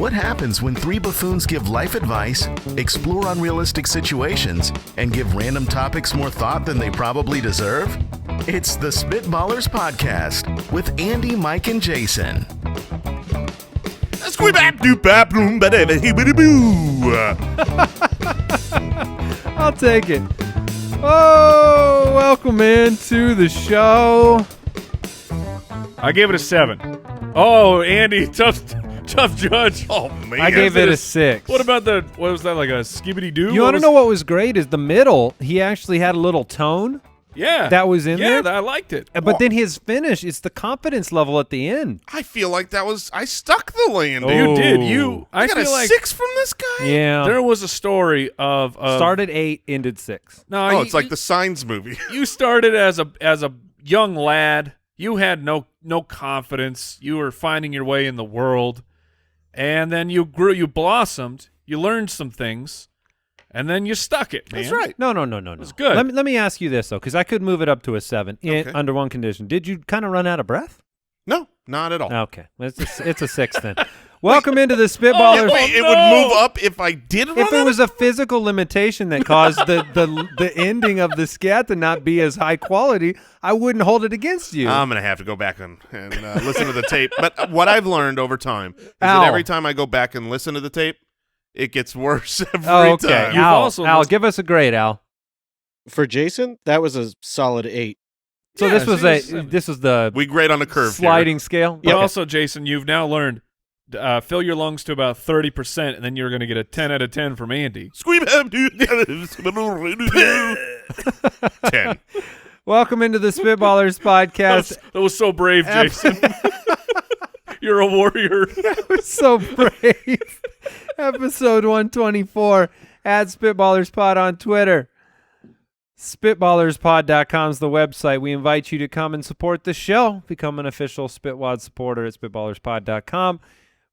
What happens when three buffoons give life advice, explore unrealistic situations, and give random topics more thought than they probably deserve? It's the Spitballers Podcast with Andy, Mike, and Jason. I'll take it. Oh, welcome into the show. I gave it a 7. Oh, Andy, tough judge. Oh, man. I gave it a 6. What about what was that, like a skibidi-doo? You want to know what was great is the middle, he actually had a little tone. Yeah. That was in there. Yeah, I liked it. But then his finish, it's the confidence level at the end. I feel like I stuck the landing. You did. I got feel a like 6 from this guy? Yeah. there was a story of Started 8, ended 6. No, It's like the Signs movie. You started as a young lad. You had no confidence. You were finding your way in the world, and then you grew. You blossomed. You learned some things, and then you stuck it. Man. That's right. No. It's good. Let me ask you this, though, because I could move it up to a 7 under one condition. Did you kind of run out of breath? No, not at all. Okay. It's a 6 then. Welcome into the Spitballers. It would move up if I did run If it out was a physical limitation that caused the ending of the scat to not be as high quality, I wouldn't hold it against you. I'm going to have to go back and listen to the tape. But what I've learned over time is Al. that every time I go back and listen to the tape, it gets worse every okay. time. Al, give us a grade, Al. For Jason, that was a solid 8. So Yeah, this was the We grade on a curve sliding scale. But Okay. also, Jason, you've now learned fill your lungs to about 30%, and then you're going to get a 10 out of 10 from Andy. Here. 10. Welcome into the Spitballers podcast. That was so brave, Jason. You're a warrior. That was so brave. Episode 124 at SpitballersPod on Twitter. SpitballersPod.com is the website. We invite you to come and support the show. Become an official Spitwad supporter at SpitballersPod.com.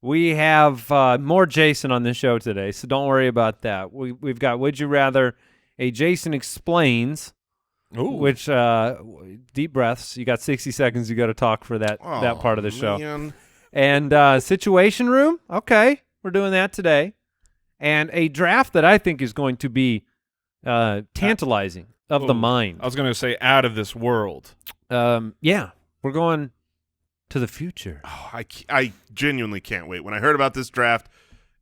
We have more Jason on the show today, so don't worry about that. We've got Would You Rather, a Jason Explains, which deep breaths. You got 60 seconds. You got to talk for that part of the show. Man. And Situation Room. Okay, we're doing that today. And a draft that I think is going to be tantalizing of the mind. I was going to say out of this world. Yeah, we're going to the future. Oh, I genuinely can't wait. When I heard about this draft,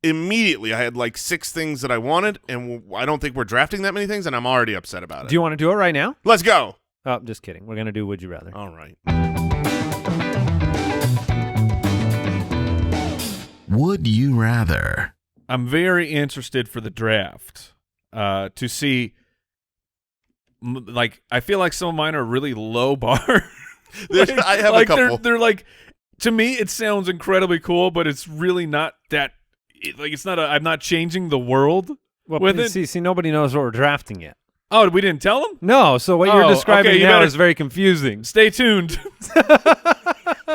immediately I had like 6 things that I wanted, and I don't think we're drafting that many things, and I'm already upset about it. Do you want to do it right now? Let's go. Oh, just kidding. We're going to do Would You Rather. All right. Would you rather? I'm very interested for the draft to see. I feel like some of mine are really low bar. I have a couple. They're like, to me, it sounds incredibly cool, but it's really not that. It's not. I'm not changing the world with it. See, nobody knows what we're drafting yet. Oh, we didn't tell them? No, so what you're describing okay, you now better is very confusing. Stay tuned.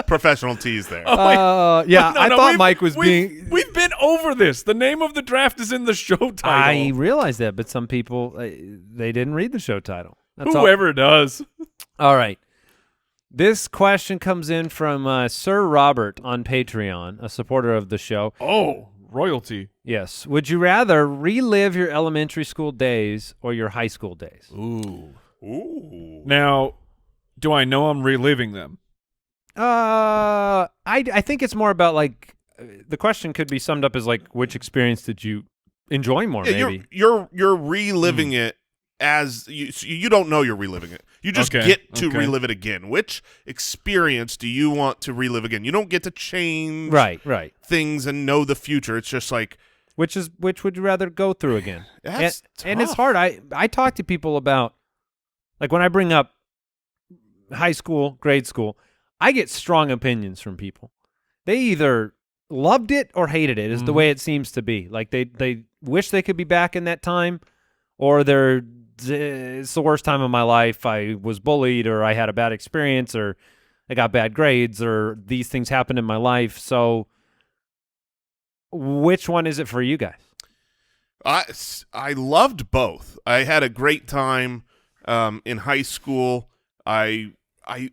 Professional tease there. Yeah, No, I no, thought Mike was being... We've been over this. The name of the draft is in the show title. I realize that, but some people, they didn't read the show title. That's Whoever does. All right. This question comes in from Sir Robert on Patreon, a supporter of the show. Oh, royalty. Yes. Would you rather relive your elementary school days or your high school days? Ooh. Ooh. Now, do I know I'm reliving them? I think it's more about like the question could be summed up as like which experience did you enjoy more? Yeah, maybe you're reliving it as you don't know you're reliving it. You just get to relive it again. Which experience do you want to relive again? You don't get to change right things and know the future. It's just like which would you rather go through again? That's and it's tough. hard. I talk to people about like when I bring up high school, grade school. I get strong opinions from people. They either loved it or hated it is the way it seems to be. Like they wish they could be back in that time, or it's the worst time of my life. I was bullied, or I had a bad experience, or I got bad grades, or these things happened in my life. So which one is it for you guys? I loved both. I had a great time in high school. I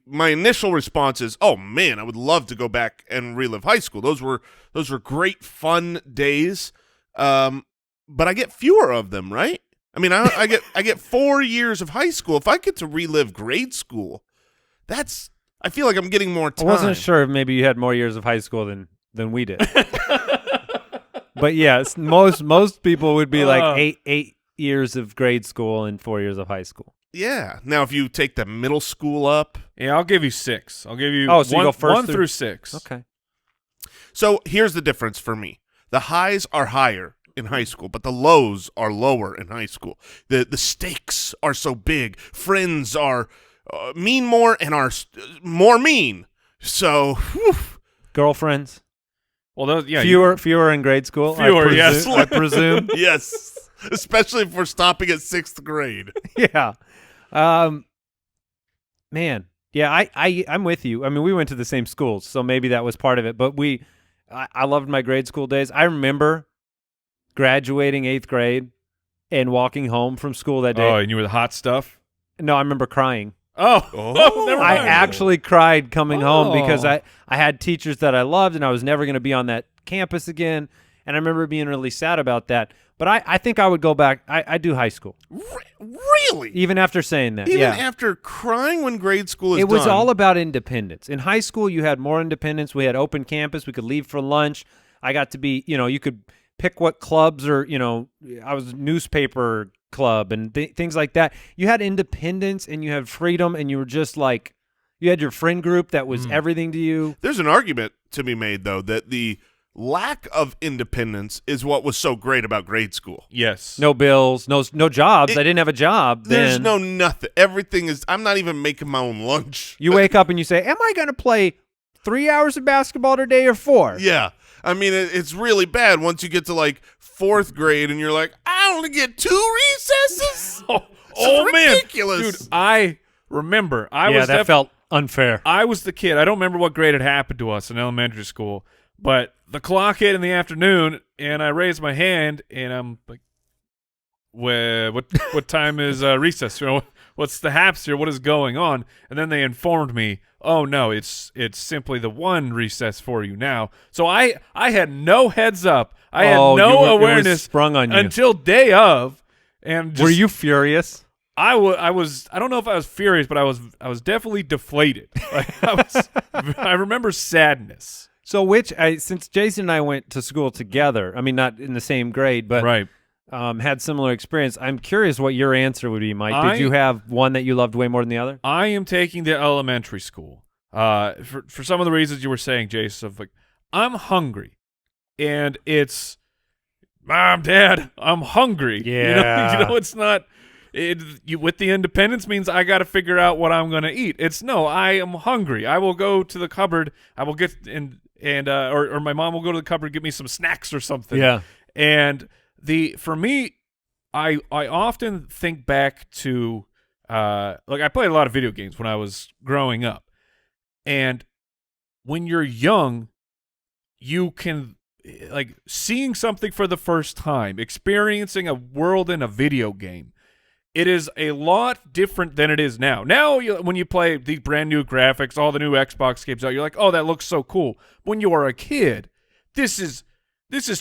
my initial response is, oh man, I would love to go back and relive high school. Those were great fun days. But I get fewer of them, right? I mean, I get 4 years of high school. If I get to relive grade school, I feel like I'm getting more time. I wasn't sure if maybe you had more years of high school than we did. But yes, most people would be like 8 years of grade school and 4 years of high school. Yeah. Now, if you take the middle school up. Yeah, I'll give you 6. I'll give you so you go first 1 through 6. Okay. So here's the difference for me. The highs are higher in high school, but the lows are lower in high school. The stakes are so big. Friends are mean more and are more mean. So, whew. Girlfriends? Well, those fewer in grade school. Fewer, yes. I presume. Yes, especially if we're stopping at 6th grade. Yeah. Man. Yeah, I'm with you. I mean, we went to the same schools, so maybe that was part of it. But I loved my grade school days. I remember graduating 8th grade and walking home from school that day. Oh, and you were the hot stuff? No, I remember crying. Oh, never I mind. actually cried coming home because I had teachers that I loved and I was never going to be on that campus again. And I remember being really sad about that. But I think I would go back. I do high school. Really? Even after saying that. Even yeah. after crying when grade school is It was done. all about independence. In high school, you had more independence. We had open campus. We could leave for lunch. I got to be, you could pick what clubs or, I was newspaper club and things like that. You had independence and you had freedom and you were just like, you had your friend group that was everything to you. There's an argument to be made, though, that the lack of independence is what was so great about grade school. Yes. No bills, no jobs. I didn't have a job. There's then no nothing. Everything is, I'm not even making my own lunch. You wake up and you say, am I going to play 3 hours of basketball today or 4? Yeah. I mean, it's really bad once you get to like 4th grade and you're like, I only get 2 recesses? Man. Ridiculous. Dude, I remember. That felt unfair. I was the kid. I don't remember what grade had happened to us in elementary school, but the clock hit in the afternoon, and I raised my hand, and I'm like, what time is recess? What's the haps here? What is going on? And then they informed me, oh, no, it's simply the one recess for you now. So I had no heads up. I had no awareness sprung on you until day of. And were you furious? I was. I don't know if I was furious, but I was definitely deflated. I remember sadness. So since Jason and I went to school together, I mean, not in the same grade, but right. Had similar experience. I'm curious what your answer would be, Mike. Did you have one that you loved way more than the other? I am taking the elementary school for some of the reasons you were saying, Jason. Of like, I'm hungry, and it's Mom, Dad, I'm hungry. Yeah, it's not. With the independence means I got to figure out what I'm going to eat. It's no, I am hungry. I will go to the cupboard. I will get or my mom will go to the cupboard and get me some snacks or something. Yeah, and for me, I often think back to I played a lot of video games when I was growing up, and when you're young, you can seeing something for the first time, experiencing a world in a video game. It is a lot different than it is now. Now, when you play these brand new graphics, all the new Xbox games out, you're like, oh, that looks so cool. When you are a kid, this is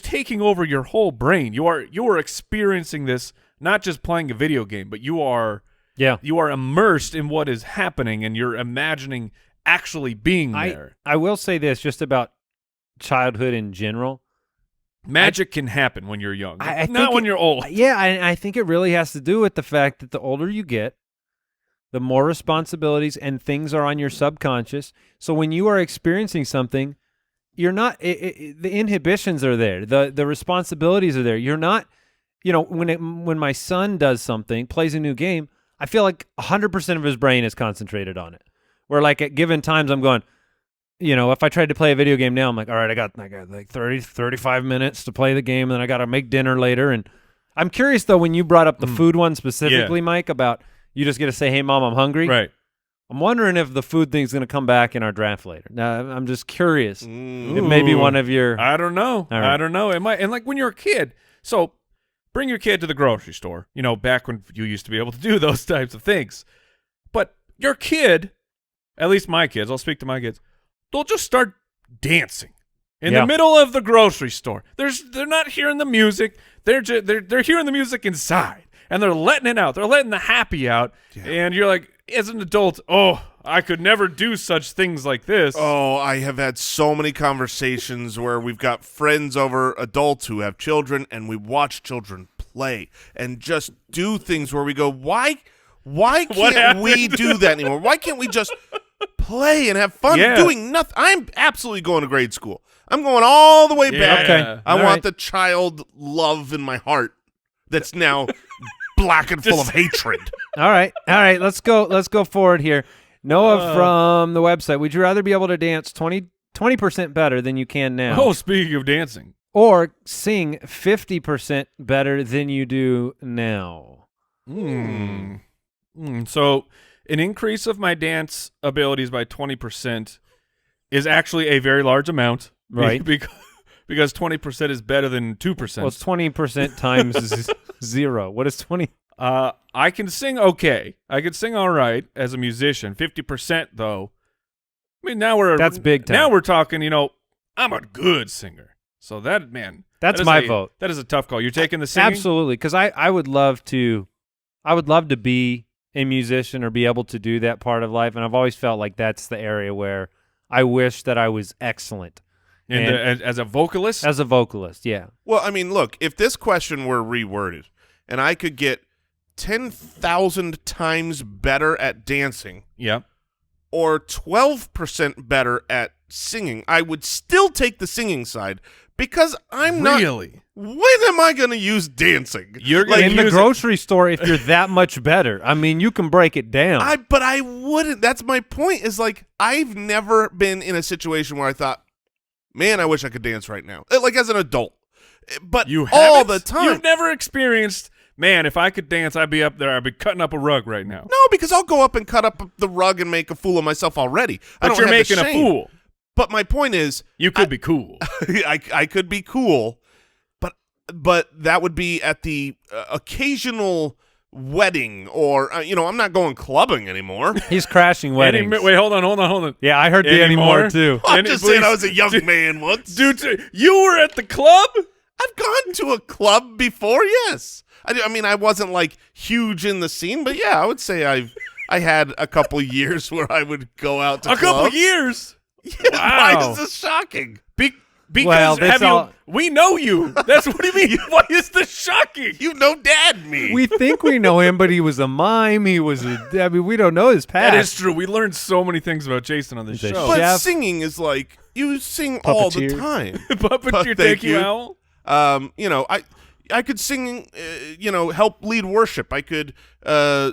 taking over your whole brain. You are experiencing this, not just playing a video game, but you are immersed in what is happening, and you're imagining actually being there. I will say this just about childhood in general. Magic can happen when you're young, not not when you're old. Yeah, I think it really has to do with the fact that the older you get, the more responsibilities and things are on your subconscious. So when you are experiencing something, you're not the inhibitions are there, the responsibilities are there. You're not, when my son does something, plays a new game, I feel like 100% of his brain is concentrated on it. Where like at given times I'm going, if I tried to play a video game now, I'm like, all right, I got like 30, 35 minutes to play the game, and then I got to make dinner later. And I'm curious, though, when you brought up the food one specifically, Mike, about you just get to say, hey, Mom, I'm hungry. Right. I'm wondering if the food thing's going to come back in our draft later. Now, I'm just curious. It may be one of your... I don't know. Right. I don't know. It might. And like when you're a kid, so bring your kid to the grocery store, back when you used to be able to do those types of things. But your kid at least my kids, I'll speak to my kids, they'll just start dancing in Yeah. the middle of the grocery store. They're not hearing the music. They're hearing the music inside, and they're letting it out. They're letting the happy out, and you're like, as an adult, oh, I could never do such things like this. Oh, I have had so many conversations where we've got friends over, adults who have children, and we watch children play and just do things where we go, why can't we do that anymore? Why can't we just play and have fun doing nothing? I'm absolutely going to grade school. I'm going all the way back. Okay. I All want right. the child love in my heart that's now black and full of hatred. All right. Let's go forward here. Noah from the website. Would you rather be able to dance 20% better than you can now, Oh, speaking of dancing. or sing 50% better than you do now? So an increase of my dance abilities by 20% is actually a very large amount. Right. Because 20% is better than 2%. Well, it's 20% times 0. What is 20? I can sing okay. I can sing all right as a musician. 50% though. I mean, That's big time. Now we're talking, I'm a good singer. So That's that is my vote. That is a tough call. You're taking the singing? Absolutely, because I would love to be a musician or be able to do that part of life, and I've always felt like that's the area where I wish that I was excellent. And as a vocalist? As a vocalist, yeah. Well, I mean, look, if this question were reworded and I could get 10,000 times better at dancing Yep. or 12% better at singing, I would still take the singing side because I'm not. Really? When am I going to use dancing? You're gonna In the use grocery store, if you're that much better, I mean, you can break it down. But I wouldn't. That's my point. Is like I've never been in a situation where I thought, man, I wish I could dance right now. Like as an adult, but You all haven't? the time. You've never experienced, man, if I could dance, I'd be up there. I'd be cutting up a rug right now. No, because I'll go up and cut up the rug and make a fool of myself already. I But don't you're have the making a shame. fool. But my point is, You could be cool. I could be cool, but that would be at the occasional wedding or I'm not going clubbing anymore. He's crashing weddings. Wait, hold on. Yeah, I heard the anymore too. I'm just saying I was a young man once. Dude, you were at the club? I've gone to a club before, yes. I mean, I wasn't like huge in the scene, but yeah, I would say I had a couple years where I would go out to A couple clubs. years? Yeah, Wow. why is this shocking? Because Well, we know you. That's what do you mean? Why is this shocking? You know Dad me. We think we know him, but he was a mime. I mean, we don't know his past. That is true. We learned so many things about Jason on this He's a show. but chef. singing is like you sing all the Puppeteer. time. Puppeteer, Thank thank you, you. Owl. I could sing, help lead worship. I could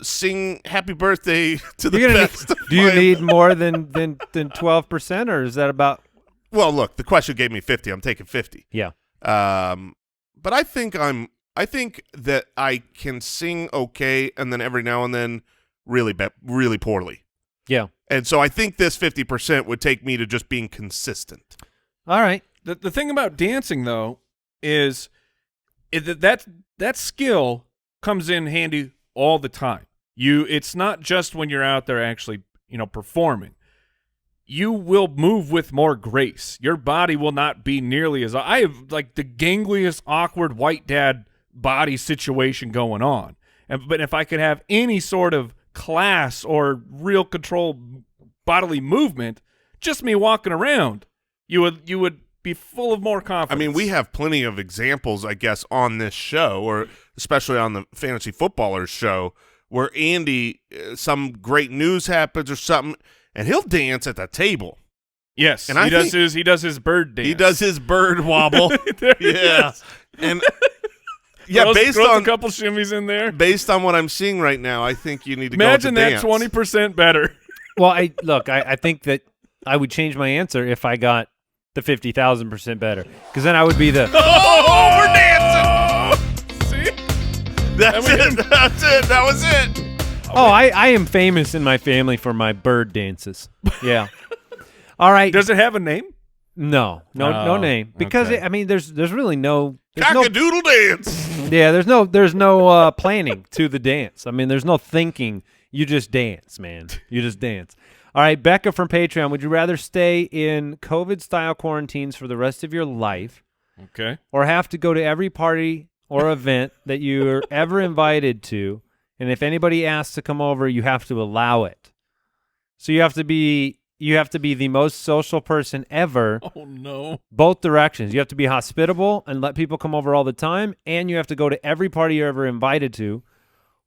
sing happy birthday to the You're gonna best. do you need more than 12%, or is that about? Well, look, the question gave me 50. I'm taking 50. Yeah. But I think that I can sing okay, and then every now and then really poorly. Yeah. And so I think this 50% would take me to just being consistent. All right. The thing about dancing though is that skill comes in handy all the time. It's not just when you're out there actually, performing. You will move with more grace. Your body will not be nearly as I have like the gangliest, awkward white dad body situation going on. But if I could have any sort of class or real control bodily movement, just me walking around, you would be full of more confidence. I mean, we have plenty of examples, I guess, on this show, or especially on the Fantasy Footballers show, where Andy, some great news happens or something, and he'll dance at the table. Yes, And he I does think- he does his bird dance. He does his bird wobble. There he Yeah. is. And yeah, Throws a couple shimmies in there. based on what I'm seeing right now, I think you need to Imagine go with that the dance. 20% better. Well, I think that I would change my answer if I got the 50,000% better, because then I would be the. Oh, we're dancing. See? That's it. That's it. That was it. Oh, I am famous in my family for my bird dances. Yeah. All right. Does it have a name? No Oh, name, because okay. there's really no. There's no Cock-a-doodle dance. yeah, there's no planning to the dance. I mean, there's no thinking. You just dance, man. You just dance. All right, Becca from Patreon. Would you rather stay in COVID-style quarantines for the rest of your life Okay. or have to go to every party or event that you're ever invited to, and if anybody asks to come over, you have to allow it? So you have to be the most social person ever. Oh, no. Both directions. You have to be hospitable and let people come over all the time, and you have to go to every party you're ever invited to,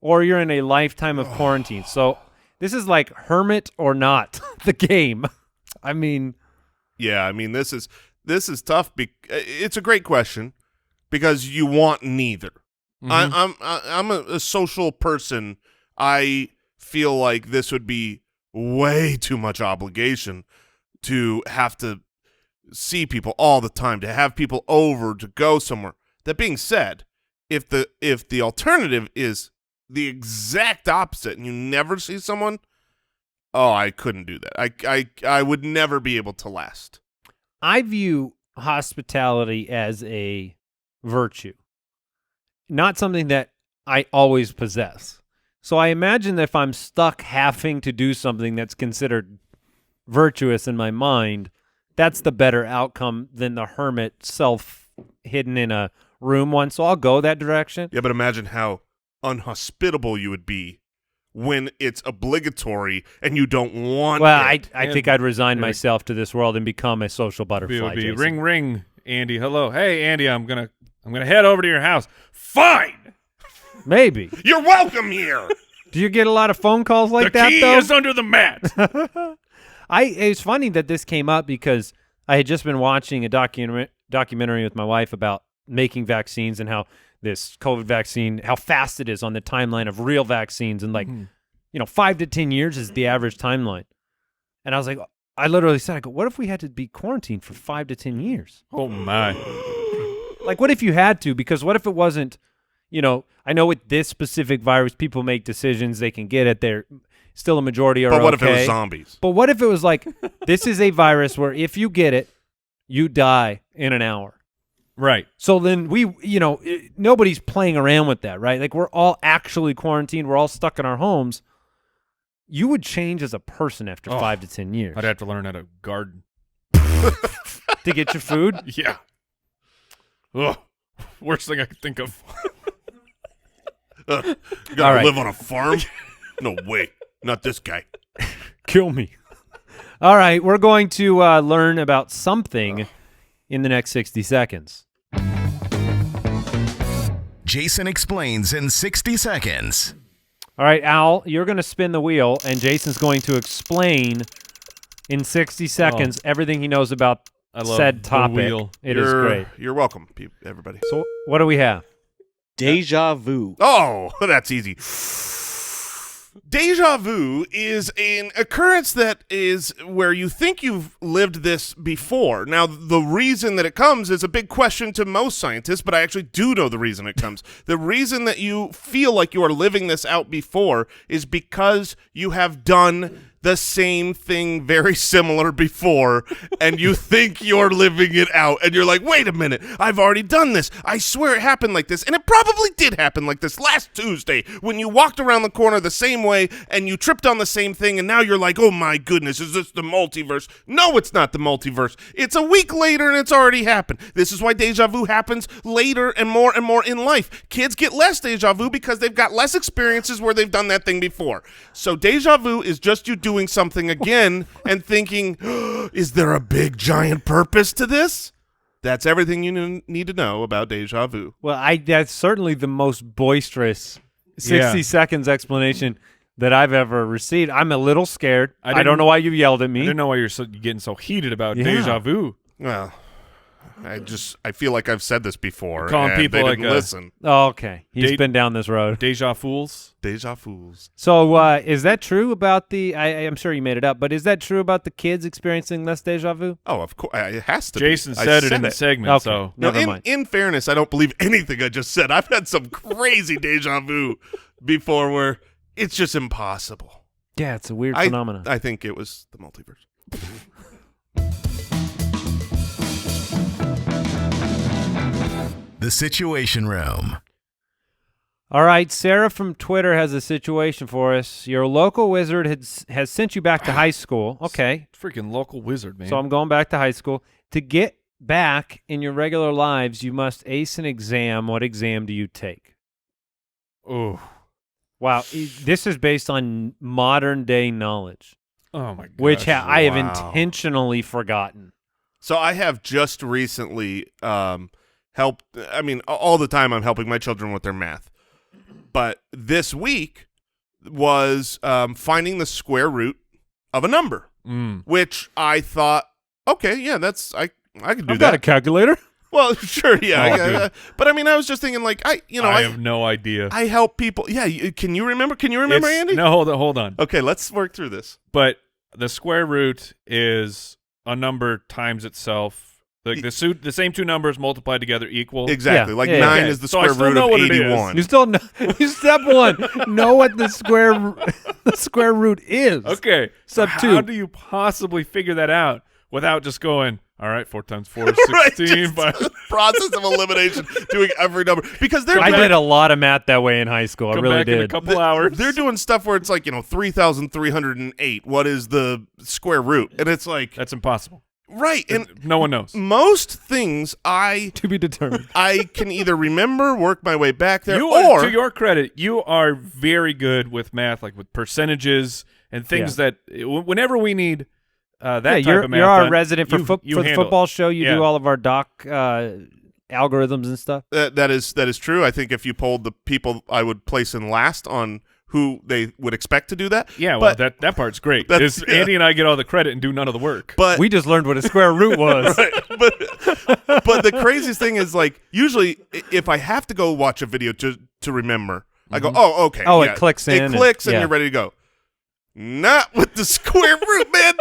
or you're in a lifetime of quarantine. So this is like hermit or not the game. I mean, Yeah, I mean this is tough. It's a great question because you want neither. Mhm. I'm a social person. I feel like this would be way too much obligation to have to see people all the time, to have people over, to go somewhere. That being said, if the alternative is the exact opposite and you never see someone, oh, I couldn't do that. I would never be able to last. I view hospitality as a virtue, not something that I always possess. So I imagine that if I'm stuck having to do something that's considered virtuous in my mind, that's the better outcome than the hermit self hidden in a room one. So I'll go that direction. Yeah, but imagine how unhospitable you would be when it's obligatory and you don't want Well, it. I think I'd resign myself to this world and become a social butterfly. BOB. Jason. Ring, ring, Andy. Hello. Hey, Andy, I'm gonna head over to your house. Fine. Maybe. You're welcome here. Do you get a lot of phone calls like the that, key though? is under the mat. It's funny that this came up because I had just been watching a documentary with my wife about making vaccines and how this COVID vaccine, how fast it is on the timeline of real vaccines, and 5 to 10 years is the average timeline. And I was like, I literally said, I go, what if we had to be quarantined for 5 to 10 years? Oh my. Like, what if you had to? Because what if it wasn't, I know with this specific virus, people make decisions, they can get it, they're still a majority are But what if okay. it was zombies? But what if it was like, this is a virus where if you get it, you die in an hour. Right. So then nobody's playing around with that, right? Like, we're all actually quarantined. We're all stuck in our homes. You would change as a person after 5 to 10 years. I'd have to learn how to garden. To get your food? Yeah. Ugh. Worst thing I could think of. You gotta All right. live on a farm? No way. Not this guy. Kill me. All right, we're going to learn about something in the next 60 seconds. Jason explains in 60 seconds. All right, Al, you're going to spin the wheel, and Jason's going to explain in 60 seconds everything he knows about I love said the topic. wheel. It is great. You're welcome, everybody. So what do we have? Deja vu. Oh, that's easy. Deja vu is an occurrence that is where you think you've lived this before. Now, the reason that it comes is a big question to most scientists, but I actually do know the reason it comes. The reason that you feel like you are living this out before is because you have done the same thing very similar before, and you think you're living it out, and you're like, wait a minute, I've already done this. I swear it happened like this, and it probably did happen like this last Tuesday when you walked around the corner the same way, and you tripped on the same thing, and now you're like, oh my goodness, is this the multiverse? No, it's not the multiverse. It's a week later, and it's already happened. This is why deja vu happens later and more in life. Kids get less deja vu because they've got less experiences where they've done that thing before. So deja vu is just you doing something again and thinking, is there a big giant purpose to this? That's everything you need to know about deja vu. Well, that's certainly the most boisterous 60 seconds explanation that I've ever received. I'm a little scared. I don't know why you yelled at me. I didn't know why you're getting so heated about Yeah. deja vu. Well, I feel like I've said this before. Calling and people they like didn't listen. Oh, okay. He's Date- been down this road. Deja fools. Deja fools. So is that true about I'm sure you made it up, but is that true about the kids experiencing less deja vu? Oh, of course. It has to Jason be. I said it in the segment, Okay. so No, Never mind. in fairness, I don't believe anything I just said. I've had some crazy deja vu before where it's just impossible. Yeah, it's a weird phenomenon. I think it was the multiverse. The Situation Room. All right, Sarah from Twitter has a situation for us. Your local wizard has sent you back to high school. Okay. Freaking local wizard, man. So I'm going back to high school. To get back in your regular lives, you must ace an exam. What exam do you take? Oh. Wow. This is based on modern-day knowledge, Oh, my God. which I have Wow. intentionally forgotten. So I have just recently helped. I mean, all the time I'm helping my children with their math. But this week was finding the square root of a number, which I thought, okay, yeah, I could do I've got a that. calculator. Well, sure, yeah. Oh, but I mean, I was just thinking, like, I have no idea. I help people. Yeah, can you remember? Can you remember, Andy? No, hold on. Okay, let's work through this. But the square root is a number times itself. Like the same two numbers multiplied together equal. Exactly. Yeah, like yeah, 9 okay. is the So I square still root know of what it is. 81. You still know. Step one, know what the square root is. Okay. Step How two. do you possibly figure that out without just going, all right, 4 times 4 is Right, 16. just process of elimination, doing every number. Because they're I did a lot of math that way in high school. I Come really back in a did. couple hours. They're doing stuff where it's like, 3,308. What is the square root? And it's like, That's impossible. right. And No one knows. most things To be determined. I can either remember, work my way back there, To your credit, you are very good with math, like with percentages and things that whenever we need that type you're of math you're our done, resident for you for the handle football it. show. You Yeah. do all of our doc algorithms and stuff. that is true. I think if you polled the people I would place in last on who they would expect to do that. Yeah, well, but, that part's great. That's- Is yeah. Andy and I get all the credit and do none of the work. but We just learned what a square root was. but the craziest thing is, like, usually if I have to go watch a video to remember, I go, oh, okay. Oh, it yeah. clicks in It and- clicks and yeah. you're ready to go. Not with the square root, man.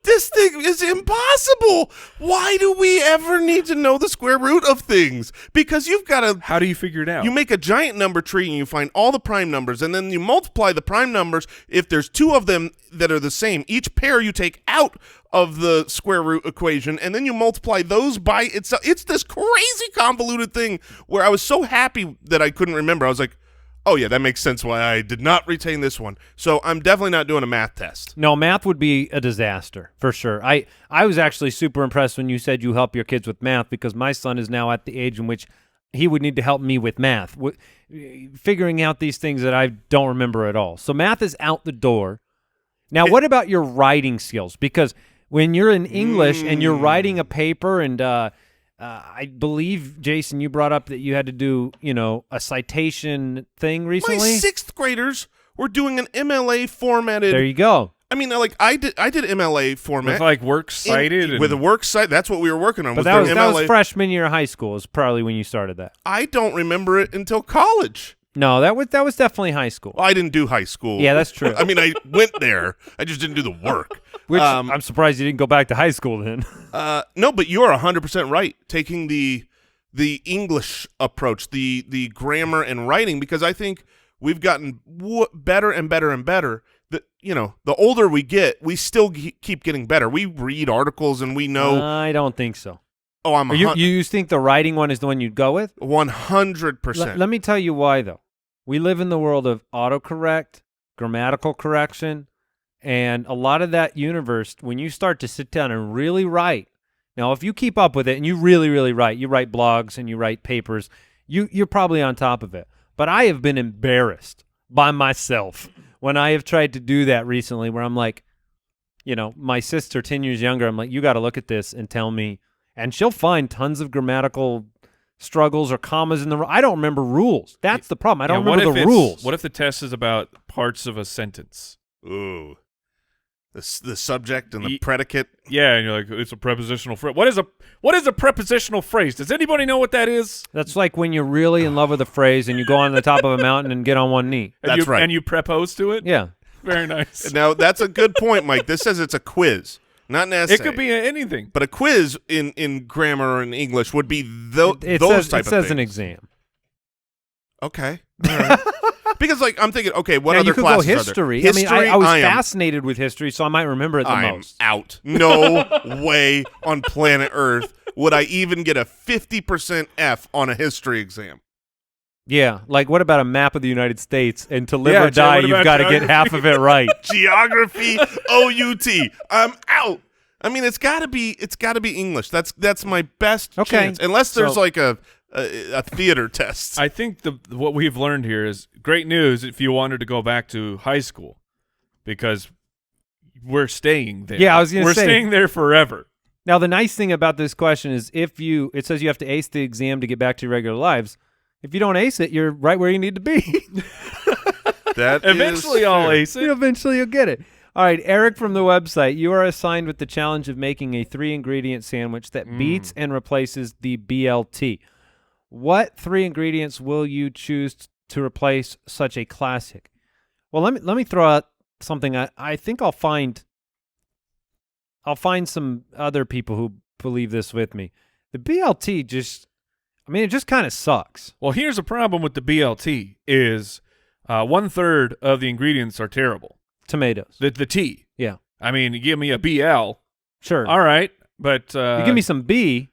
This thing is impossible. Why do we ever need to know the square root of things? Because you've got to How do you figure it out? you make a giant number tree and you find all the prime numbers, and then you multiply the prime numbers. If there's two of them that are the same, each pair you take out of the square root equation, and then you multiply those by itself. It's this crazy convoluted thing where I was so happy that I couldn't remember. I was like, oh, yeah, that makes sense why I did not retain this one. So I'm definitely not doing a math test. No, math would be a disaster for sure. I was actually super impressed when you said you help your kids with math, because my son is now at the age in which he would need to help me with math, figuring out these things that I don't remember at all. So math is out the door. Now, what about your writing skills? Because when you're in English and you're writing a paper, and I believe, Jason, you brought up that you had to do, a citation thing recently. My sixth graders were doing an MLA formatted. There you go. I mean, like I did MLA format with like works cited with a works site. That's what we were working on. But was that their was MLA. freshman year of high school is probably when you started that. I don't remember it until college. No, that was definitely high school. Well, I didn't do high school. Yeah, that's true. I mean, I went there. I just didn't do the work. Which I'm surprised you didn't go back to high school then. No, but you are 100% right. Taking the English approach, the grammar and writing, because I think we've gotten better and better and better. The older we get, we still keep getting better. We read articles and we know. I don't think so. Oh, I'm You think the writing one is the one you'd go with? 100%. Let me tell you why, though. We live in the world of autocorrect, grammatical correction, and a lot of that universe, when you start to sit down and really write, now if you keep up with it and you really, really write, you write blogs and you write papers, you're probably on top of it. But I have been embarrassed by myself when I have tried to do that recently, where I'm like, my sister, 10 years younger, I'm like, you got to look at this and tell me. And she'll find tons of grammatical struggles or commas in the. I don't remember rules. That's the problem. I don't remember the rules. What if the test is about parts of a sentence? Ooh. The subject and the predicate. Yeah, and you're like, it's a prepositional phrase. What is a prepositional phrase? Does anybody know what that is? That's like when you're really in love with a phrase and you go on the top of a mountain and get on one knee. That's right. And you prepose to it? Yeah. Very nice. Now, that's a good point, Mike. This says it's a quiz, not an essay. It could be anything. But a quiz in grammar and English would be those It type says, of it says things. an exam. Okay. All right. Because, like, I'm thinking, okay, what Now, other you could go classes history. are there? History, I was am fascinated with history, so I might remember it the I am most. out. No way on planet Earth would I even get a 50% F on a history exam. Yeah, like what about a map of the United States? And to live Yeah, or Jay, die, what you've about got to get geography? half of it right. Geography, OUT. I'm out. I mean, it's got to be English. That's my best Okay. chance. Unless there's So- like a theater test. I think what we've learned here is great news if you wanted to go back to high school, because we're staying there. Yeah, I was gonna we're say. staying there forever. Now, the nice thing about this question is it says you have to ace the exam to get back to your regular lives. If you don't ace it, you're right where you need to be. That Eventually, is I'll fair. ace it. Eventually, you'll get it. All right, Eric from the website, you are assigned with the challenge of making a 3-ingredient sandwich that beats and replaces the BLT. What 3 ingredients will you choose to replace such a classic? Well, let me throw out something. I think I'll find some other people who believe this with me. The BLT it just kind of sucks. Well, here's a problem with the BLT is 1/3 of the ingredients are terrible. Tomatoes. The T. Yeah, I mean, give me a BL. sure. All right, but You give me some B.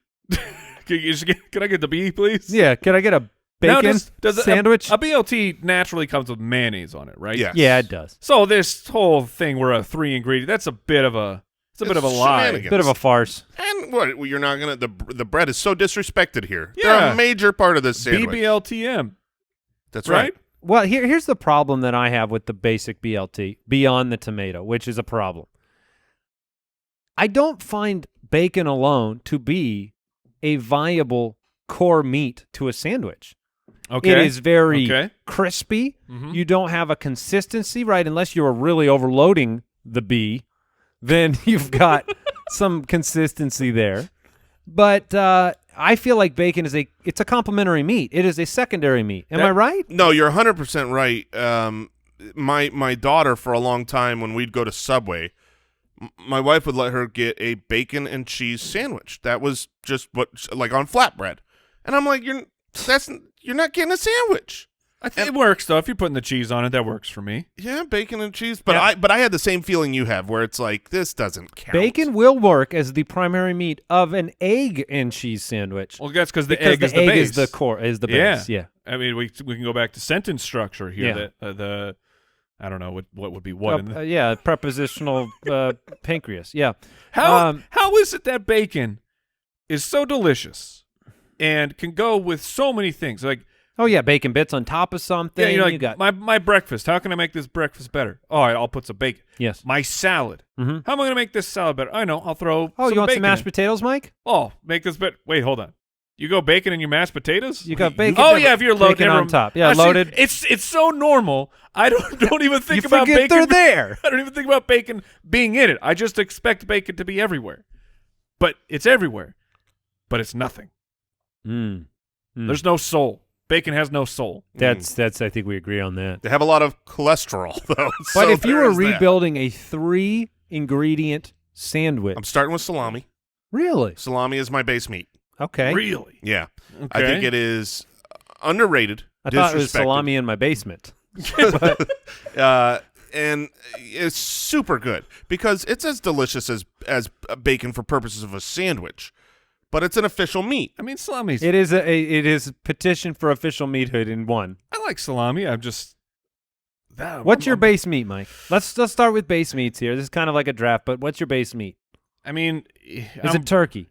Can I get the B, please? Yeah, can I get a Now, bacon does sandwich? A BLT naturally comes with mayonnaise on it, right? Yes. Yeah, it does. So this whole thing where a 3-ingredient, that's a bit of a lie. shenanigans. Bit of a farce. And what? You're not gonna the bread is so disrespected here. Yeah. They're a major part of this sandwich. BBLTM, That's right? right. Well, here's the problem that I have with the basic BLT beyond the tomato, which is a problem. I don't find bacon alone to be a viable core meat to a sandwich. Okay. It is very Okay. crispy. Mhm. You don't have a consistency, right? Unless you're really overloading the B, then you've got some consistency there. But I feel like bacon it's a complementary meat. It is a secondary meat. Am I right? No, you're 100% right. My daughter, for a long time, when we'd go to Subway, my wife would let her get a bacon and cheese sandwich. That was just like on flatbread, and I'm like, you're not getting a sandwich. I think it works though. If you're putting the cheese on it, that works for me. Yeah, bacon and cheese, but Yeah. I had the same feeling you have, where it's like this doesn't count. Bacon will work as the primary meat of an egg and cheese sandwich. Well, that's because the because egg is the base. is the core, is the base. Yeah. I mean, we can go back to sentence structure here. Yeah. That the I don't know what would be what. in the, Yeah, prepositional pancreas. Yeah. how is it that bacon is so delicious and can go with so many things? Like, Oh yeah, bacon bits on top of something. yeah, you're like, you got my breakfast. How can I make this breakfast better? All right, I'll put some bacon. yes. My salad. Mhm. How am I going to make this salad better? I know. I'll throw. Oh, some you want some bacon mashed in. potatoes, Mike? Oh, make this better. Wait, hold on. You go bacon in your mashed potatoes? You got bacon. Oh yeah, if you're loaded bacon on top. Yeah, loaded. It's so normal. I don't even think You about forget bacon. they're there. I don't even think about bacon being in it. I just expect bacon to be everywhere. But it's everywhere. But it's nothing. Mm. There's no soul. Bacon has no soul. That's. I think we agree on that. They have a lot of cholesterol, though. But so if you there were is that. rebuilding a 3-ingredient sandwich, I'm starting with salami. really? Salami is my base meat. Okay. Really? Yeah, Okay. I think it is underrated. I thought it was disrespected. salami in my basement. And it's super good because it's as delicious as bacon for purposes of a sandwich, but it's an official meat. I mean, salami's. It is petition for official meathood in one. I like salami. I'm just. That, What's your I'm- base meat, Mike? Let's start with base meats here. This is kind of like a draft, but what's your base meat? I mean, Is it turkey?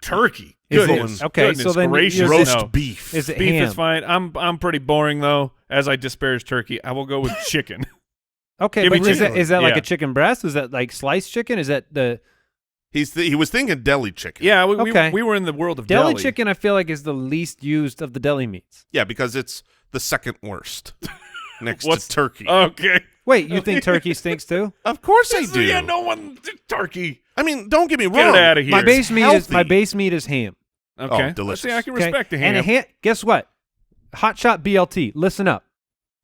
turkey? Is it- Goodness, okay, goodness so then gracious, you're- Roast no. beef. Is it Beef ham? is fine. I'm pretty boring though. As I disparage turkey, I will go with chicken. Okay, Give me but chicken. is that like Yeah. a chicken breast? Is that like sliced chicken? Is that the He was thinking deli chicken. Yeah, Okay. we were in the world of deli chicken? I feel like is the least used of the deli meats. Yeah, because it's the second worst next What's- to turkey. Okay. Wait, you think turkey stinks too? Of course they do. Yeah, no one turkey. I mean, don't get me Get wrong. it out of here. My base meat is healthy. ham. Okay. delicious. See, I can Okay? respect the And ham. guess what? Hot shot BLT. Listen up.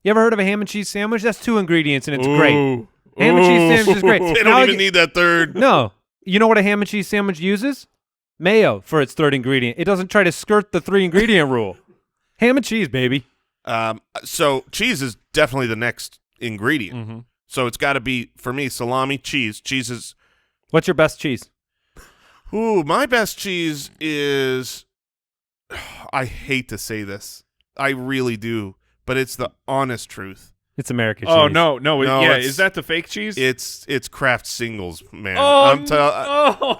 You ever heard of a ham and cheese sandwich? That's 2 ingredients and it's great. Ooh. Ham and cheese sandwich is great. They Now don't I even get- need that third. No. You know what a ham and cheese sandwich uses? Mayo for its 3rd ingredient. It doesn't try to skirt the 3-ingredient rule. Ham and cheese, baby. So cheese is definitely the next ingredient. Mm-hmm. So it's got to be, for me, salami, cheese. Cheese is, What's your best cheese? my best cheese is, I hate to say this, I really do. But it's the honest truth. It's American cheese. Oh no, No, yeah, it's- is that the fake cheese? It's Kraft Singles, man. Oh,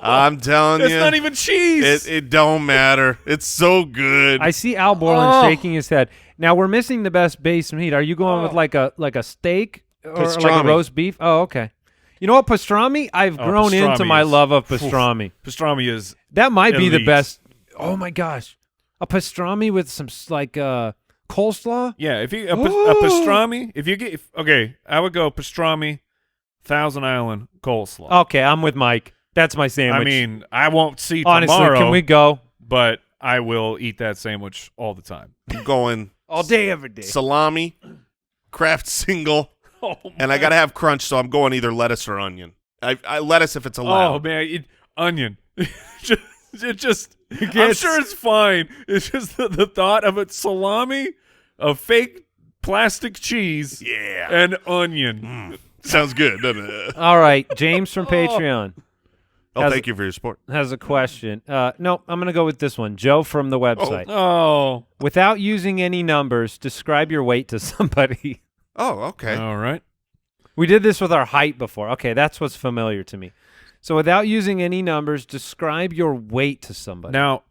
I'm telling it's you, not even cheese. it don't matter. It's so good. I see Al Borland shaking his head. Now we're missing the best base meat. Are you going with like a steak or like a Pastrami. roast beef? Oh, okay. You know what, pastrami? I've grown into pastrami my is- love of pastrami. Pastrami is That might be the elite. best. Oh my gosh, a pastrami with some like coleslaw. yeah. If you a pastrami, if you get okay, I would go pastrami, Thousand Island coleslaw. Okay, I'm with Mike. That's my sandwich. I mean, I won't see honestly, tomorrow, can we go but I will eat that sandwich all the time. I'm going all day, every day? salami, Kraft Single, Oh, and I gotta have crunch, so I'm going either lettuce or onion. I lettuce if it's allowed. oh man, onion. it just I'm gets- sure it's fine. It's just the thought of it salami, a fake plastic cheese, Yeah, and onion. sounds good, doesn't it? All right, James from Patreon Oh, How's thank you for your support. has a question. No, I'm going to go with this one. Joe from the website. Oh, Without using any numbers, describe your weight to somebody. Oh, okay. all right. We did this with our height before. Okay, that's what's familiar to me. So without using any numbers, describe your weight to somebody. Now,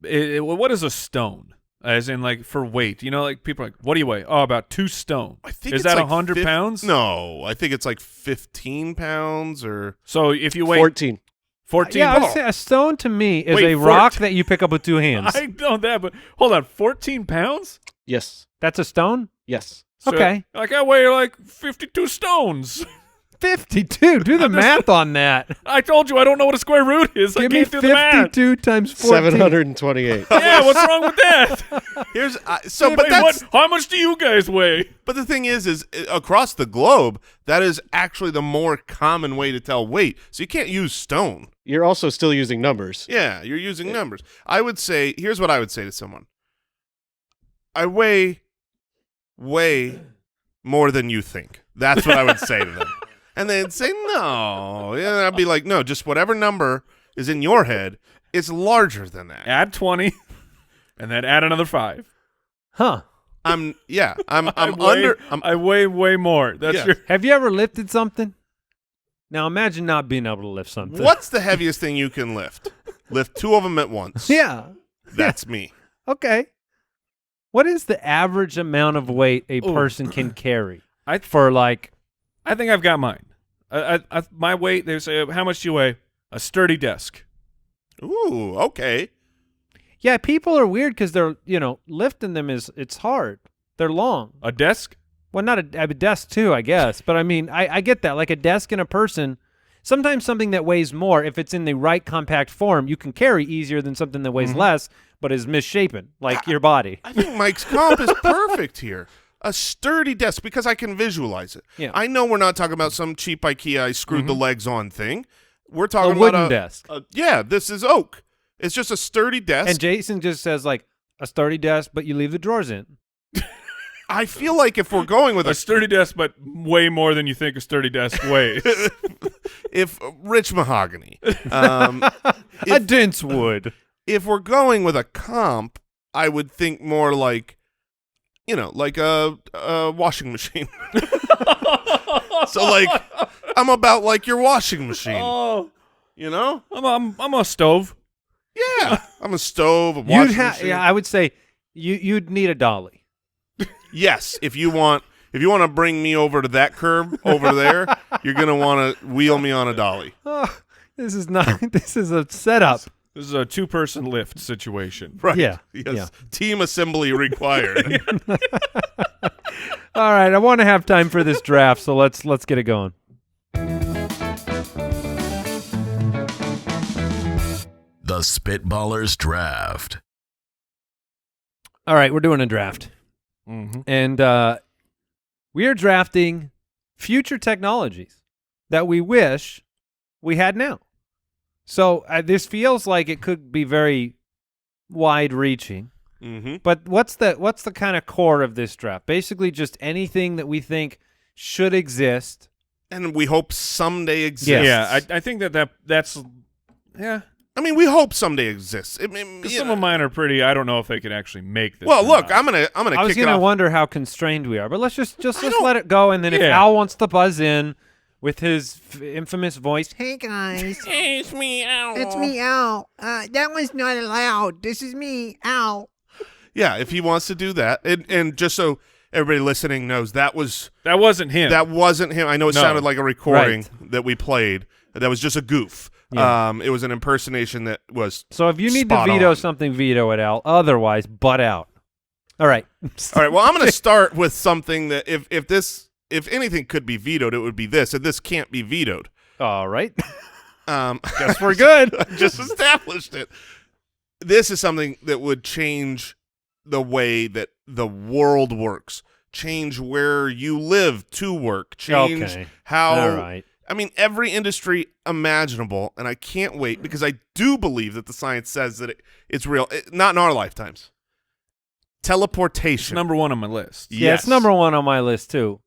what is a stone? As in, like, for weight, you know, like people are like, what do you weigh? Oh, about 2 stone. I think is it's that like 100 pounds? No, I think it's like 15 pounds or. So if you weigh 14. 14, yeah, I would say a stone to me is Wait, a rock that you pick up with 2 hands. I know that, but hold on, 14 pounds? Yes. That's a stone? Yes. So, Okay. like I weigh like 52 stones. 52. Do the math on that. I told you I don't know what a square root is. I Give me can't do the math. 52 times 14. 728. Yeah, what's wrong with that? Here's but Wait, that's how much do you guys weigh? but the thing is across the globe that is actually the more common way to tell weight. So you can't use stone. You're also still using numbers. Yeah, you're using numbers. I would say here's what I would say to someone. I weigh way more than you think. That's what I would say to them. And they'd say, no. And I'd be like, no, just whatever number is in your head is larger than that. Add 20, and then add another 5. Huh. I'm I weigh way more. That's Yeah. your. Have you ever lifted something? Now imagine not being able to lift something. what's the heaviest thing you can lift? Lift 2 of them at once. Yeah. That's me. Okay. What is the average amount of weight a person can carry for like? I think I've got mine. My weight. They say, how much do you weigh? A sturdy desk. Ooh, okay. Yeah, people are weird because they're lifting them it's hard. They're long. A desk? Well, not a desk too, I guess. But I mean, I get that. Like a desk and a person. Sometimes something that weighs more, if it's in the right compact form, you can carry easier than something that weighs less but is misshapen, like your body. I think Mike's comp is perfect here. A sturdy desk, because I can visualize it. Yeah. I know we're not talking about some cheap IKEA I screwed the legs on thing. We're talking A wooden about desk. yeah, this is oak. It's just a sturdy desk. And Jason just says like a sturdy desk, but you leave the drawers in. I feel like if we're going with A sturdy desk, but way more than you think a sturdy desk weighs. if rich mahogany, A dense wood. if we're going with a comp, I would think more like, like a washing machine. So like, I'm about like your washing machine. Oh, I'm a stove. Yeah, I'm a stove, a washing machine. Yeah, I would say you'd need a dolly. Yes, if you want to bring me over to that curb over there, you're gonna want to wheel me on a dolly. Oh, this is not. This is a setup. This is a 2-person lift situation. Right. Yeah, Yes. yeah. Team assembly required. All right, I want to have time for this draft, so let's get it going. The Spitballers Draft. All right, we're doing a draft, and we are drafting future technologies that we wish we had now. So this feels like it could be very wide-reaching. Mm-hmm. But what's the kind of core of this draft? Basically, just anything that we think should exist. And we hope someday exists. Yeah, I think that's I mean, we hope someday exists. Some of mine are pretty. I don't know if they can actually make this. Well, or look, not. I'm gonna. I was kick it gonna off. wonder how constrained we are, but let's just let it go. And then if Yeah. Al wants to buzz in with his infamous voice, Hey guys, Hey, it's me, Al. it's me, Al. That was not allowed. This is me, Al. Yeah, if he wants to do that, and just so everybody listening knows, that wasn't him. That wasn't him. I know it No. sounded like a recording Right. that we played. That was just a goof. Yeah. It was an impersonation that was. so if you need to spot veto on. something, veto it, Al. Otherwise, butt out. All right. All right. Well, I'm going to start with something that if anything could be vetoed, it would be this, and this can't be vetoed. All right. Guess we're good. I just established it. This is something that would change the way that the world works, change where you live to work, change Okay. how. All right. I mean, every industry imaginable, and I can't wait because I do believe that the science says that it's real. Not in our lifetimes. It's Teleportation. number one on my list. Yeah, Yes. it's number one on my list too.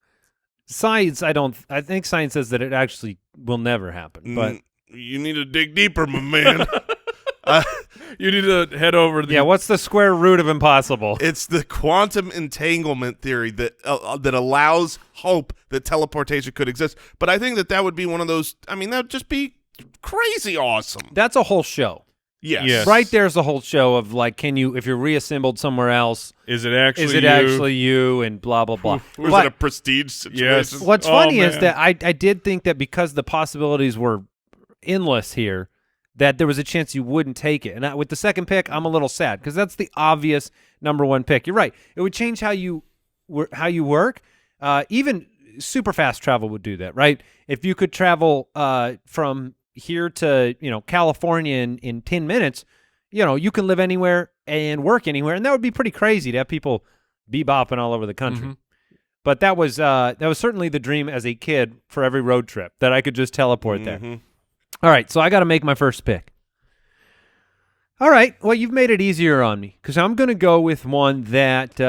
Science, I think science says that it actually will never happen. But You need to dig deeper, my man. You need to head over to the. yeah, what's the square root of impossible? It's the quantum entanglement theory that allows hope that teleportation could exist. But I think that would be one of those. I mean, that would just be crazy awesome. That's a whole show. Yes. Yes. Right there's a whole show of like, can you, if you're reassembled somewhere else, Is it actually? is it you? actually you and blah, blah, blah. Was But it a prestige situation? Yes. what's Oh, funny is man. that I did think that because the possibilities were endless here, that there was a chance you wouldn't take it. And with the second pick, I'm a little sad because that's the obvious number one pick. You're right. It would change how you work. Even super fast travel would do that, right? If you could travel from here to California in 10 minutes, you can live anywhere and work anywhere, and that would be pretty crazy to have people bebopping all over the country. Mhm. But that was certainly the dream as a kid for every road trip that I could just teleport there. Mhm. All right, so I got to make my first pick. All right, well, you've made it easier on me because I'm going to go with one that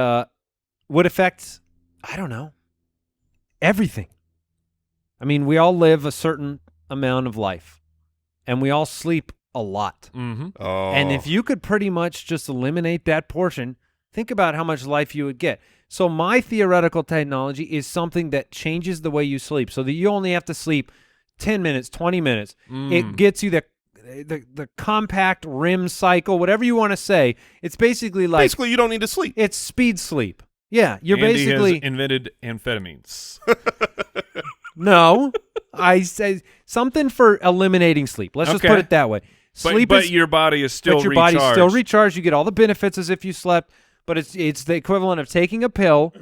would affect, I don't know, everything. I mean, we all live a certain amount of life, and we all sleep a lot. Mm-hmm. Oh. And if you could pretty much just eliminate that portion, think about how much life you would get. So my theoretical technology is something that changes the way you sleep so that you only have to sleep 10 minutes, 20 minutes. It gets you the compact REM cycle, whatever you want to say. It's basically like basically you don't need to sleep. it's speed sleep. Yeah, you're Andy basically has invented amphetamines. no. I say something for eliminating sleep. Let's just Okay. put it that way. Sleep but is your body is still but your recharged. body's still recharged. You get all the benefits as if you slept, but it's the equivalent of taking a pill,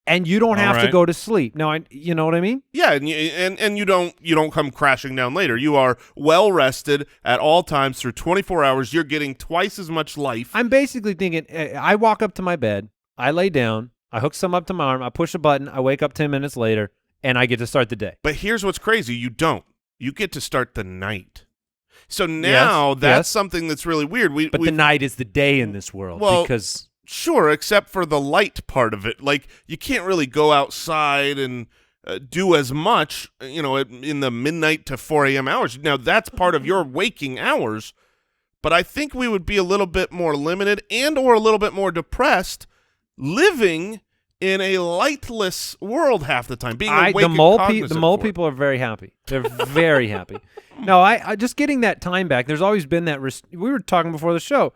and you don't All have to right. go to sleep. Now, you know what I mean? Yeah, and you don't come crashing down later. You are well rested at all times through 24 hours. You're getting twice as much life. I'm basically thinking, I walk up to my bed, I lay down, I hook some up to my arm, I push a button, I wake up 10 minutes later, and I get to start the day. But here's what's crazy. You don't. You get to start the night. So now that's yes. something that's really weird. But the night is the day in this world Well, because Sure, except for the light part of it. Like, you can't really go outside and do as much, in the midnight to 4 a.m. hours. Now, that's part of your waking hours, but I think we would be a little bit more limited and or a little bit more depressed living in a lightless world half the time. Being awake the mole cognizant for it. people are very happy. They're very happy. No, I just getting that time back. There's always been that. We were talking before the show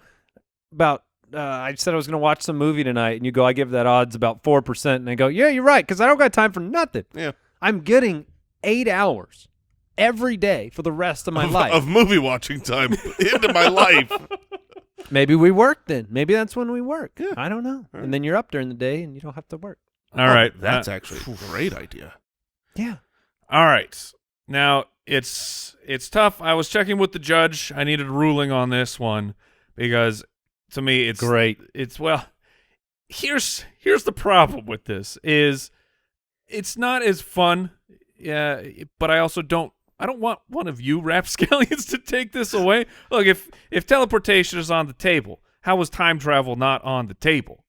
about. I said I was going to watch some movie tonight, and you go, I give that odds about 4%, and I go, yeah, you're right, because I don't got time for nothing. Yeah. I'm getting 8 hours every day for the rest of my life. Of movie watching time into my life. Maybe we work then. Maybe that's when we work. Yeah. I don't know. And then you're up during the day, and you don't have to work. All right. That's actually a great idea. Yeah. All right. Now, it's tough. I was checking with the judge. I needed a ruling on this one because to me it's Great. Here's the problem with this is it's not as fun. Yeah, but I also don't want one of you rapscallions to take this away. Look, if teleportation is on the table, how is time travel not on the table?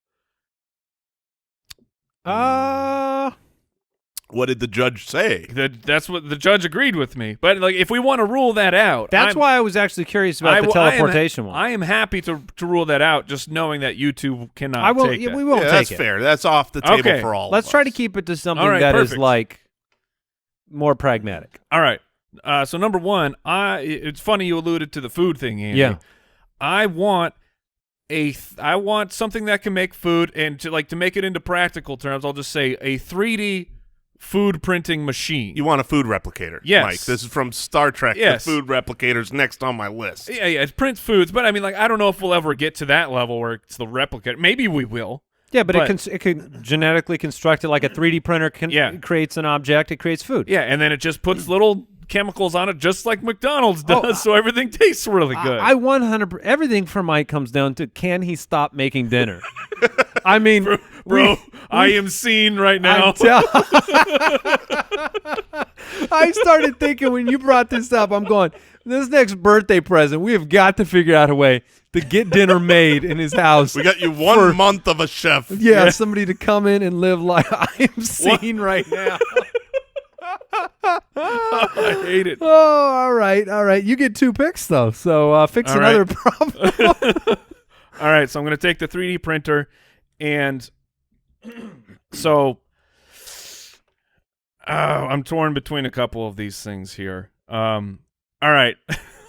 What did the judge say? That's what the judge agreed with me. But like, if we want to rule that out, That's why I was actually curious about the teleportation one. I am happy to rule that out, just knowing that you two cannot I will. take that. We won't Yeah, take that's it. fair. That's off the table Okay. for all. Let's of try us. to keep it to something All right, that is perfect. like more pragmatic. All right. So number one, it's funny you alluded to the food thing, Andy. Yeah. I want I want something that can make food, and to make it into practical terms, I'll just say a 3D food printing machine. You want a food replicator? Yes. Mike. This is from Star Trek. Yes. The food replicator's next on my list. Yeah, it prints foods, but I mean, like, I don't know if we'll ever get to that level where it's the replicator. Maybe we will. Yeah, but it can genetically construct it like a 3D printer creates an object. It creates food. Yeah, and then it just puts little chemicals on it, just like McDonald's does, so everything tastes really good. I 100%. Everything for Mike comes down to, can he stop making dinner? I mean, Bro, I am seen right now. I started thinking when you brought this up, I'm going, this next birthday present, we have got to figure out a way to get dinner made in his house. We got you 1 month of a chef. Yeah, somebody to come in and live like I am seen right now. I hate it. Oh, all right. You get 2 picks though, so fix All another right. problem. All right, so I'm going to take the 3D printer, and so I'm torn between a couple of these things here. All right,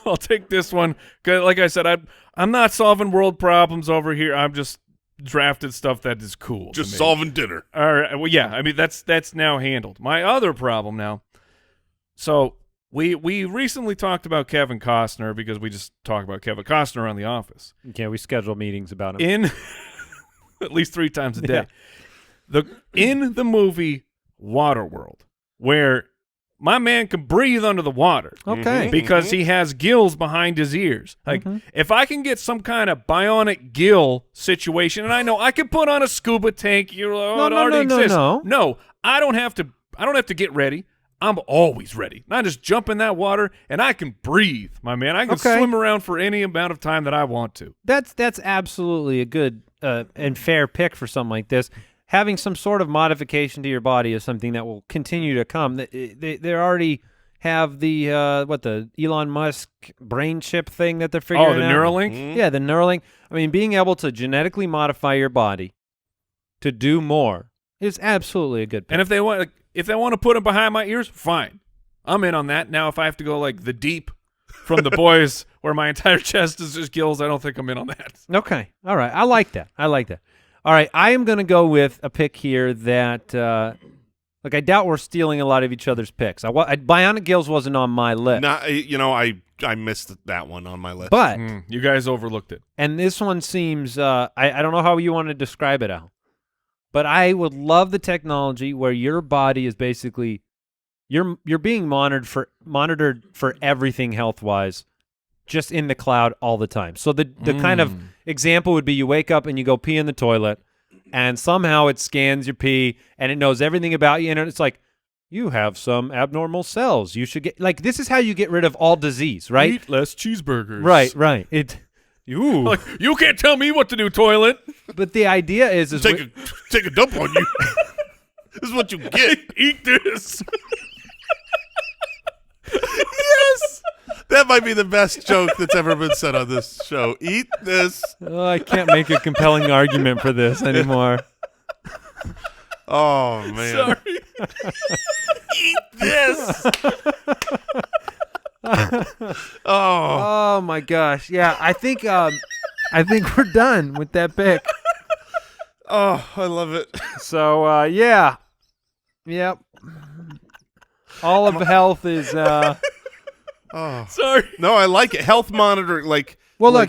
I'll take this one. 'Cause like I said, I'm not solving world problems over here. I'm just drafted stuff that is cool. Just to me. solving dinner. All right. Well, yeah. I mean, that's now handled. My other problem now. So we recently talked about Kevin Costner because we just talk about Kevin Costner on The Office. Yeah, we schedule meetings about him. In at least 3 times a day. In the movie Waterworld, where my man can breathe under the water. Okay. Because he has gills behind his ears. Like, if I can get some kind of bionic gill situation, and I know I can put on a scuba tank, it already exists. No, I don't have to get ready. I'm always ready. I just jump in that water, and I can breathe, my man. I can swim around for any amount of time that I want to. That's absolutely a good and fair pick for something like this. Having some sort of modification to your body is something that will continue to come. They already have the Elon Musk brain chip thing that they're figuring out. Oh, the Neuralink? Yeah, the Neuralink. I mean, being able to genetically modify your body to do more is absolutely a good pick. And if they want to put them behind my ears, fine. I'm in on that. Now, if I have to go like the deep from the boys where my entire chest is just gills, I don't think I'm in on that. Okay. All right. I like that. All right, I am going to go with a pick here that, I doubt we're stealing a lot of each other's picks. Bionic Gills wasn't on my list. I missed that one on my list. But, You guys overlooked it. and this one seems, I don't know how you want to describe it, Al, but I would love the technology where your body is basically, you're being monitored for everything health-wise, just in the cloud all the time. So the kind of example would be you wake up and you go pee in the toilet, and somehow it scans your pee and it knows everything about you, and it's like, you have some abnormal cells. You should get, like, this is how you get rid of all disease, right? Eat less cheeseburgers. Right. Like, you can't tell me what to do, toilet. But the idea is take a dump on you. This is what you get. Eat this. Yes. That might be the best joke that's ever been said on this show. Eat this. oh, I can't make a compelling argument for this anymore. Oh, man. Sorry. Eat this. Oh. Oh my gosh. Yeah, I think we're done with that pick. Oh, I love it. So yeah. Yep. All of health is Oh. Sorry. No, I like it. Health monitoring, look,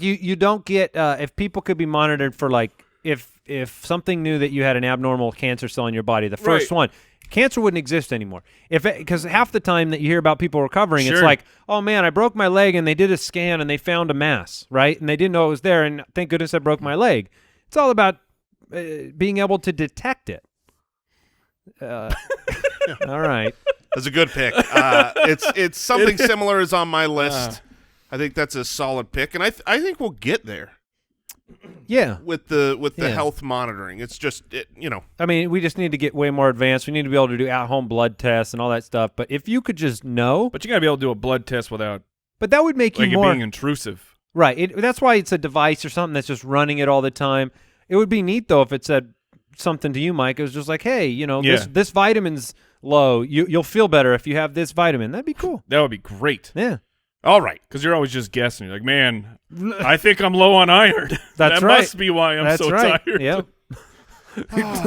you don't get if people could be monitored for, like, if something knew that you had an abnormal cancer cell in your body, the first one, cancer wouldn't exist anymore. Because half the time that you hear about people recovering, it's like, oh man, I broke my leg, and they did a scan and they found a mass, right? And they didn't know it was there, and thank goodness I broke my leg. It's all about being able to detect it. All right. That's a good pick. It's something similar is on my list. I think that's a solid pick, and I think we'll get there. Yeah. with the Yeah. health monitoring. It's just I mean, we just need to get way more advanced. We need to be able to do at-home blood tests and all that stuff. But if you could just know, But you got to be able to do a blood test without but that would make like you it more being intrusive. right. That's why it's a device or something that's just running it all the time. It would be neat though if it said something to you, Mike. It was just like, hey, Yeah. this vitamin's low. You'll feel better if you have this vitamin. That'd be cool. That would be great. Yeah. All right, because you're always just guessing. You're like, man, I think I'm low on iron. That's that right. must be why I'm That's so right. tired. Yep.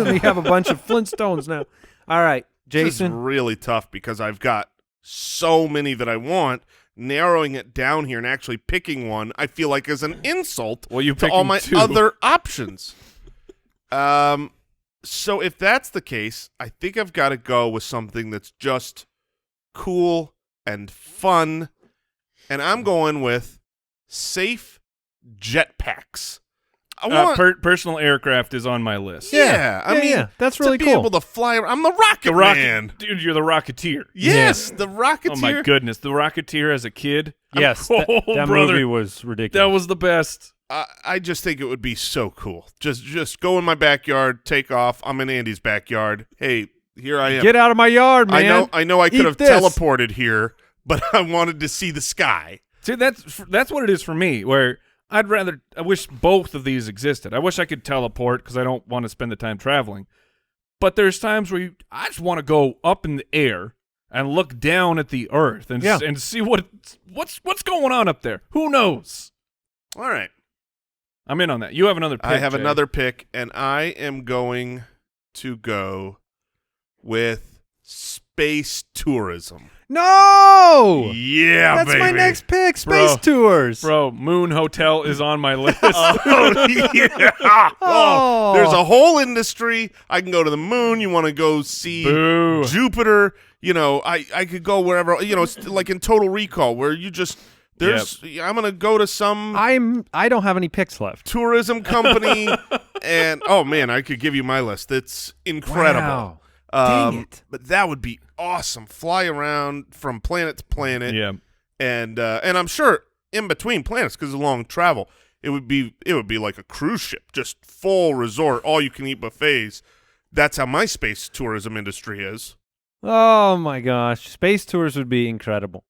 We have a bunch of Flintstones now. All right, This is Jason. really tough because I've got so many that I want. Narrowing it down here and actually picking one, I feel like is an insult Well, you to picking all my two. other options. So if that's the case, I think I've got to go with something that's just cool and fun, and I'm going with safe jetpacks. I want, Personal aircraft is on my list. yeah, I mean, that's really to cool. be able to fly around. I'm the Rocket Man. Dude, you're the Rocketeer. Yes, the Rocketeer. Oh my goodness, the Rocketeer as a kid. Yes, Oh, that brother, movie was ridiculous. that was the best. I just think it would be so cool. Just go in my backyard, take off. I'm in Andy's backyard. Hey, here I am. Get out of my yard, man. I know I could Eat have this. teleported here, but I wanted to see the sky. See, that's what it is for me. Where I wish both of these existed. I wish I could teleport because I don't want to spend the time traveling. But there's times where I just want to go up in the air and look down at the earth and and see what's going on up there. Who knows? All right. I'm in on that. You have another pick. I have Jay. another pick, and I am going to go with space tourism. No! Yeah, That's baby. my next pick, Space Bro. Tours. Bro, Moon Hotel is on my list. Oh, yeah. Oh. There's a whole industry. I can go to the moon. You want to go see Boo. Jupiter. I could go wherever. It's like in Total Recall, where you just I'm gonna go to some I don't have any picks left. tourism company, and oh man, I could give you my list. It's incredible. Wow. Dang it. But that would be awesome. Fly around from planet to planet. Yeah. And I'm sure in between planets, because of long travel, it would be like a cruise ship, just full resort, all you can eat buffets. That's how my space tourism industry is. Oh my gosh, space tours would be incredible.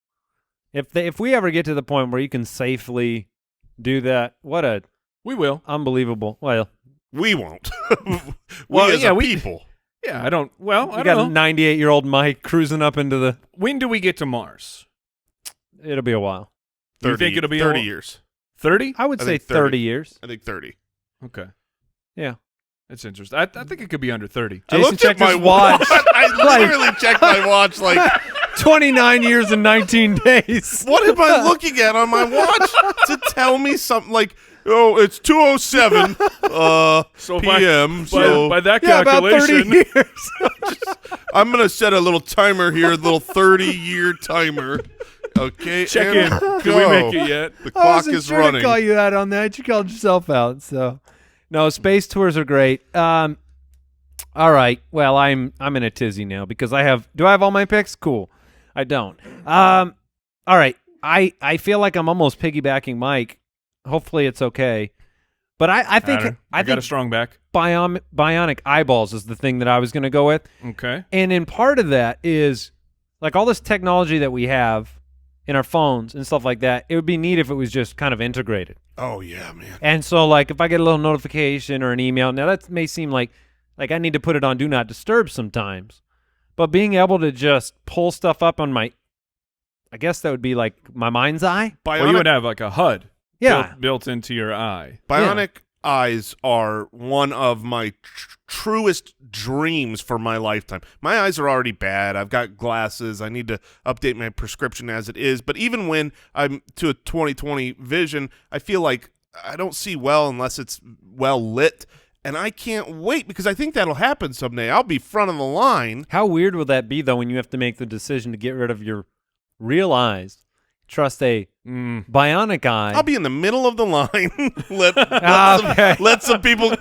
If we ever get to the point where you can safely do that, what a We will. unbelievable. Well, We won't. Well, as yeah, a we- people. Yeah, I don't. Well, I we got don't a know. 98-year-old Mike cruising up into the. When do we get to Mars? It'll be a while. You think it'll be 30 years. 30? I would I say think 30. 30 years. I think 30. Okay, Yeah. that's interesting. I think it could be under 30. I Jason looked at checked my his watch. I literally checked my watch like, 29 years and 19 days. what am I looking at on my watch to tell me something like, oh, it's 2:07 So by- p.m. So by that Yeah, about 30 calculation, years. I'm going to set a little timer here, a little 30-year timer. Okay. check and in. Did go. we make it yet? The I clock wasn't is sure running. to call you out on that. You called yourself out. So, no, space tours are great. All right. Well, I'm in a tizzy now because do I have all my picks? Cool. I don't. All right. I feel like I'm almost piggybacking Mike. Hopefully it's okay. But I think I got a strong back. bionic eyeballs is the thing that I was going to go with. Okay. And in part of that is like all this technology that we have in our phones and stuff like that. It would be neat if it was just kind of integrated. Oh, yeah, man. And so like if I get a little notification or an email, now that may seem like I need to put it on Do Not Disturb sometimes. But being able to just pull stuff up on I guess that would be like my mind's eye. Well, you would have like a HUD Yeah. built into your eye. Bionic eyes are one of my truest dreams for my lifetime. My eyes are already bad. I've got glasses. I need to update my prescription as it is. But even when I'm to a 20/20 vision, I feel like I don't see well unless it's well lit. And I can't wait because I think that'll happen someday. I'll be front of the line. How weird would that be though when you have to make the decision to get rid of your real eyes? Trust a bionic eye. I'll be in the middle of the line. Okay. Let some people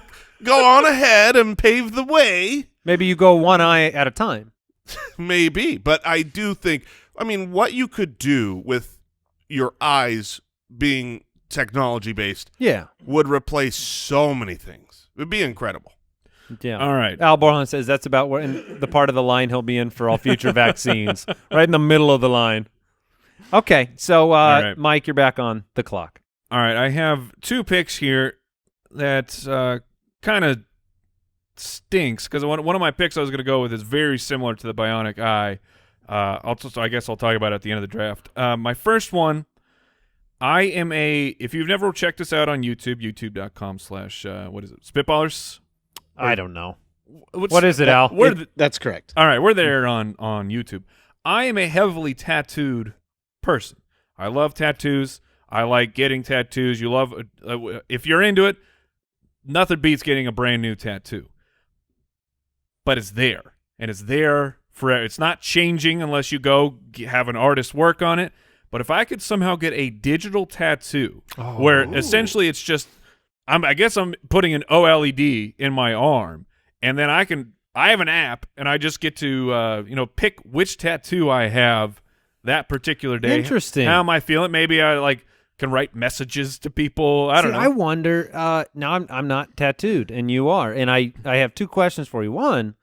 go on ahead and pave the way. Maybe you go one eye at a time. Maybe, but I do think, what you could do with your eyes being technology based, Yeah. would replace so many things. It would be incredible. Yeah. All right. Al Borland says that's about where in the part of the line he'll be in for all future vaccines, right in the middle of the line. Okay, so right. Mike, you're back on the clock. All right, I have 2 picks here that kind of stinks because one of my picks I was going to go with is very similar to the Bionic Eye. I guess I'll talk about it at the end of the draft. My first one, if you've never checked us out on YouTube, youtube.com/ what is it, Spitballers? I don't know. What's- What is it, Al? That's correct. All right, we're there on YouTube. I am a heavily tattooed person. I love tattoos. I like getting tattoos. You love if you're into it, nothing beats getting a brand new tattoo. But it's there, and it's there forever. It's not changing unless you go have an artist work on it. But if I could somehow get a digital tattoo where essentially it's just, I guess I'm putting an OLED in my arm, and then I have an app, and I just get to pick which tattoo I have that particular day. Interesting. How am I feeling? Maybe I can write messages to people. I don't know. I wonder. Now I'm not tattooed, and you are, and I have 2 questions for you. One,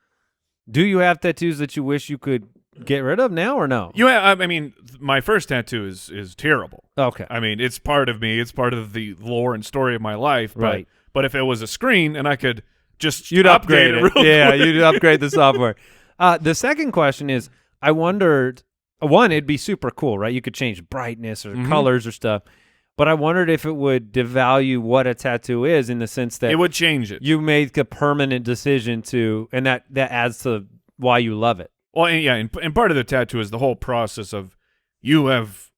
do you have tattoos that you wish you could get rid of now, or no? I mean, my first tattoo is terrible. Okay. I mean, it's part of me. It's part of the lore and story of my life. Right. But if it was a screen and I could just You'd upgrade it. real Yeah, quick. you'd upgrade the software. The second question is, I wondered, one, it'd be super cool, right? You could change brightness or colors or stuff. But I wondered if it would devalue what a tattoo is in the sense that It would change it. you make a permanent decision to, and that adds to why you love it. Well, and part of the tattoo is the whole process of you have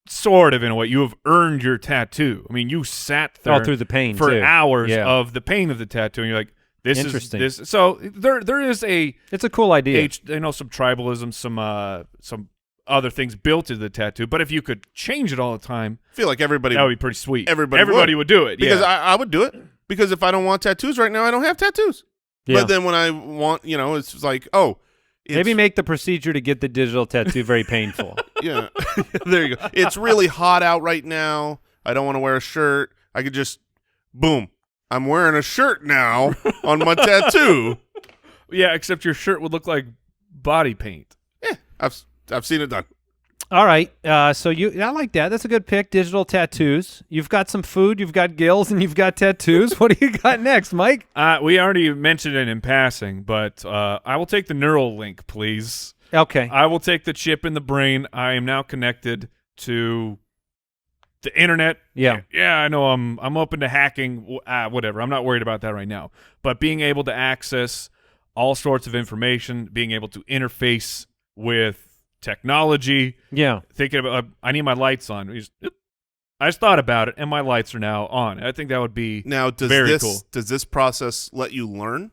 sort of in a way you have earned your tattoo. I mean, you sat there Through the pain for too. hours Yeah. of the pain of the tattoo, and you're like, this Interesting. is this. So there is It's a cool idea. some tribalism, some other things built into the tattoo. But if you could change it all the time, I feel like everybody that would be pretty sweet. Everybody would do it because yeah. I would do it because if I don't want tattoos right now, I don't have tattoos. Yeah. But then when I want, it's like, Maybe make the procedure to get the digital tattoo very painful. yeah, there you go. It's really hot out right now. I don't want to wear a shirt. I could just, boom, I'm wearing a shirt now on my tattoo. Yeah, except your shirt would look like body paint. Yeah, I've seen it done. All right. So I like that. That's a good pick. Digital tattoos. You've got some food, you've got gills, and you've got tattoos. What do you got next, Mike? We already mentioned it in passing, but I will take the neural link, please. Okay. I will take the chip in the brain. I am now connected to the internet. Yeah. Yeah, I know I'm open to hacking, whatever. I'm not worried about that right now. But being able to access all sorts of information, being able to interface with technology. Yeah. Thinking about, I need my lights on. I just thought about it, and my lights are now on. I think that would be Now, very cool. Does this process let you learn?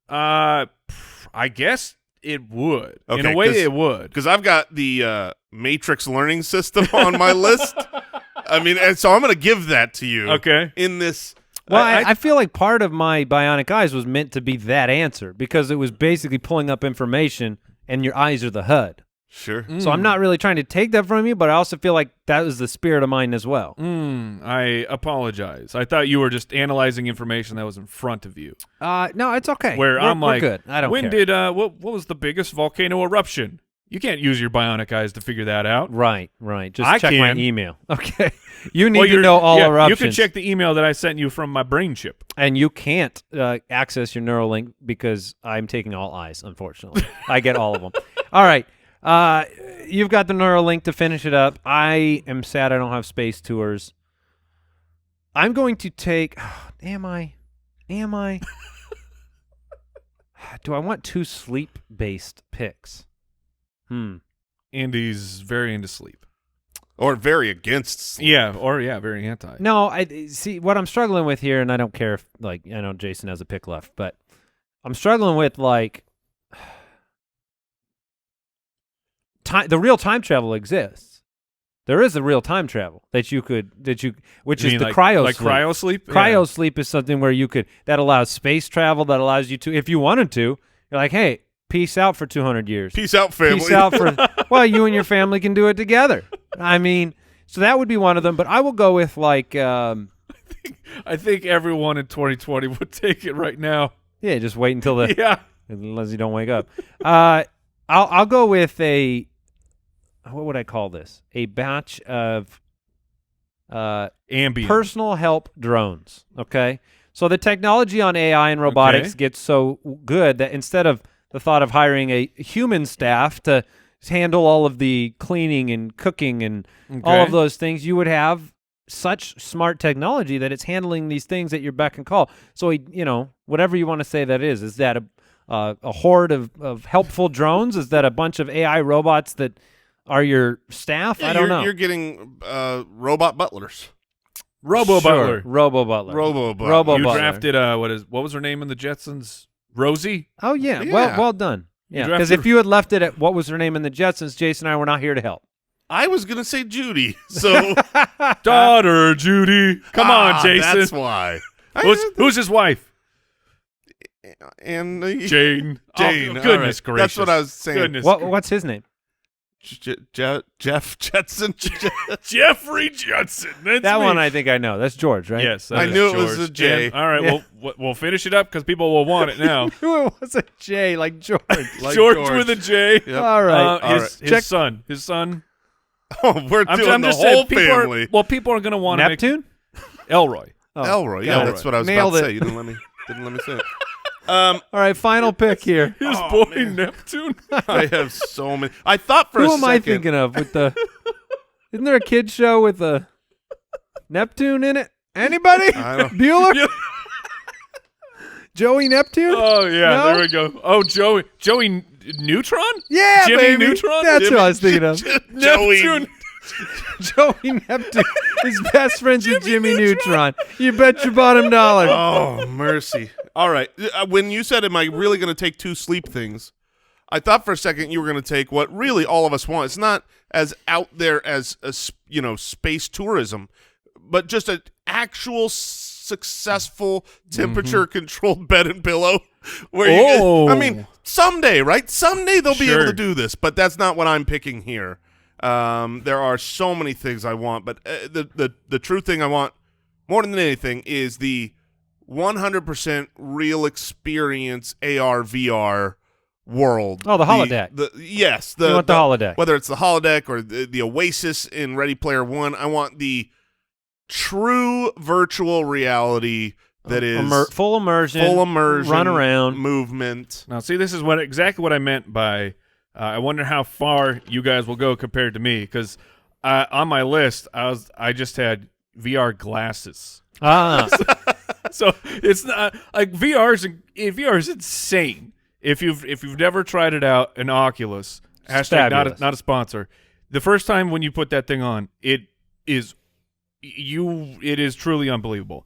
I guess it would. In Okay, a way, it would. Because I've got the Matrix learning system on my list. I mean, and so I'm going to give that to you. Okay. In this. Well, I feel like part of my bionic eyes was meant to be that answer because it was basically pulling up information, and your eyes are the HUD. Sure. So I'm not really trying to take that from you, but I also feel like that was the spirit of mine as well. I apologize. I thought you were just analyzing information that was in front of you. No, it's okay. Where I'm we're like, good. I don't when care. did what was the biggest volcano eruption? You can't use your bionic eyes to figure that out. Right. Just I check my can. email. Okay. You need Well, to know all eruptions. You can check the email that I sent you from my brain chip. And you can't access your Neuralink because I'm taking all eyes, unfortunately. I get all of them. All right. You've got the Neuralink to finish it up. I am sad I don't have space tours. I'm going to take am I? Do I want 2 sleep-based picks? Andy's very into sleep. Or very against sleep. Yeah, very anti. No, I see what I'm struggling with here, and I don't care if I know Jason has a pick left, but I'm struggling with the real time travel exists. There is a real time travel which is the cryo like sleep. cryo sleep. Cryo sleep is something where that allows space travel, that allows you to, if you wanted to, you're like, hey, peace out for 200 years. Peace out, family. Peace out for, well, you and your family can do it together. I mean, So that would be one of them. But I will go with like, I think everyone in 2020 would take it right now. yeah, just wait until the Yeah. unless you don't wake up. I'll go with a, what would I call this? A batch of Ambient. personal help drones. Okay, so the technology on AI and robotics Okay. gets so good that instead of the thought of hiring a human staff to handle all of the cleaning and cooking and all of Okay. those things, you would have such smart technology that it's handling these things at your beck and call. So, whatever you want to say that is that a horde of helpful drones? Is that a bunch of AI robots that are your staff? Yeah, I don't know. You're getting robot butlers. Robo Butler. Robo Butler. Robo Butler. Robo You Butler. drafted what was her name in the Jetsons? Rosie? Oh yeah. Yeah. Well done. Yeah, because drafted- if you had left it at what was her name in the Jetsons, Jason and I were not here to help. I was gonna say Judy. So Daughter Judy. Come on, Jason. That's why. Who's his wife? And Jane. Jane. Oh, all goodness right. gracious. That's what I was saying. Goodness. What's his name? Jeff Jetson. Jeffrey Judson. That's That me. one I think I know. That's George, right? Yes, that I is knew it was George. a J. And- all right, Yeah. we'll finish it up because people will want it now. It was a J, like George. Like George with a J. Yep. All right. All His Check- son. His son. Oh, we're doing the just whole saying, family. people are going to want to make Neptune? Elroy. Oh, Elroy. Yeah, got it. that's what I was Nailed about to it. say. You didn't let me say it. All right, final pick here. His Oh, boy man. Neptune. I have so many. I thought for a Who second. am I thinking of with the Isn't there a kids show with a Neptune in it? Anybody? I don't- Bueller? Yeah. Joey Neptune? Oh yeah, No? there we go. Oh, Joey Neutron. Yeah, Jimmy baby. Neutron? That's Jimmy- what I was thinking of. Joey. Neptune. Joey Neptune. His best friend's with Jimmy Neutron. You bet your bottom dollar. Oh, mercy. All right. When you said, am I really going to take two sleep things, I thought for a second you were going to take what really all of us want. It's not as out there as, space tourism, but just an actual successful temperature-controlled bed and pillow. Where Oh. I mean, someday, right? Someday they'll be able Sure. to do this, but that's not what I'm picking here. There are so many things I want, but the true thing I want more than anything is the 100% real experience AR VR world. Oh, the holodeck. Yes, You want the holodeck. Whether it's the holodeck or the Oasis in Ready Player One, I want the true virtual reality that is Full immersion. full immersion, Run around. movement. Now, see, this is exactly what I meant by. I wonder how far you guys will go compared to me, because on my list, I just had VR glasses. Ah. So it's not like VR is insane. If you've never tried it out, an Oculus hashtag Fabulous. not a sponsor. The first time when you put that thing on, it is truly unbelievable.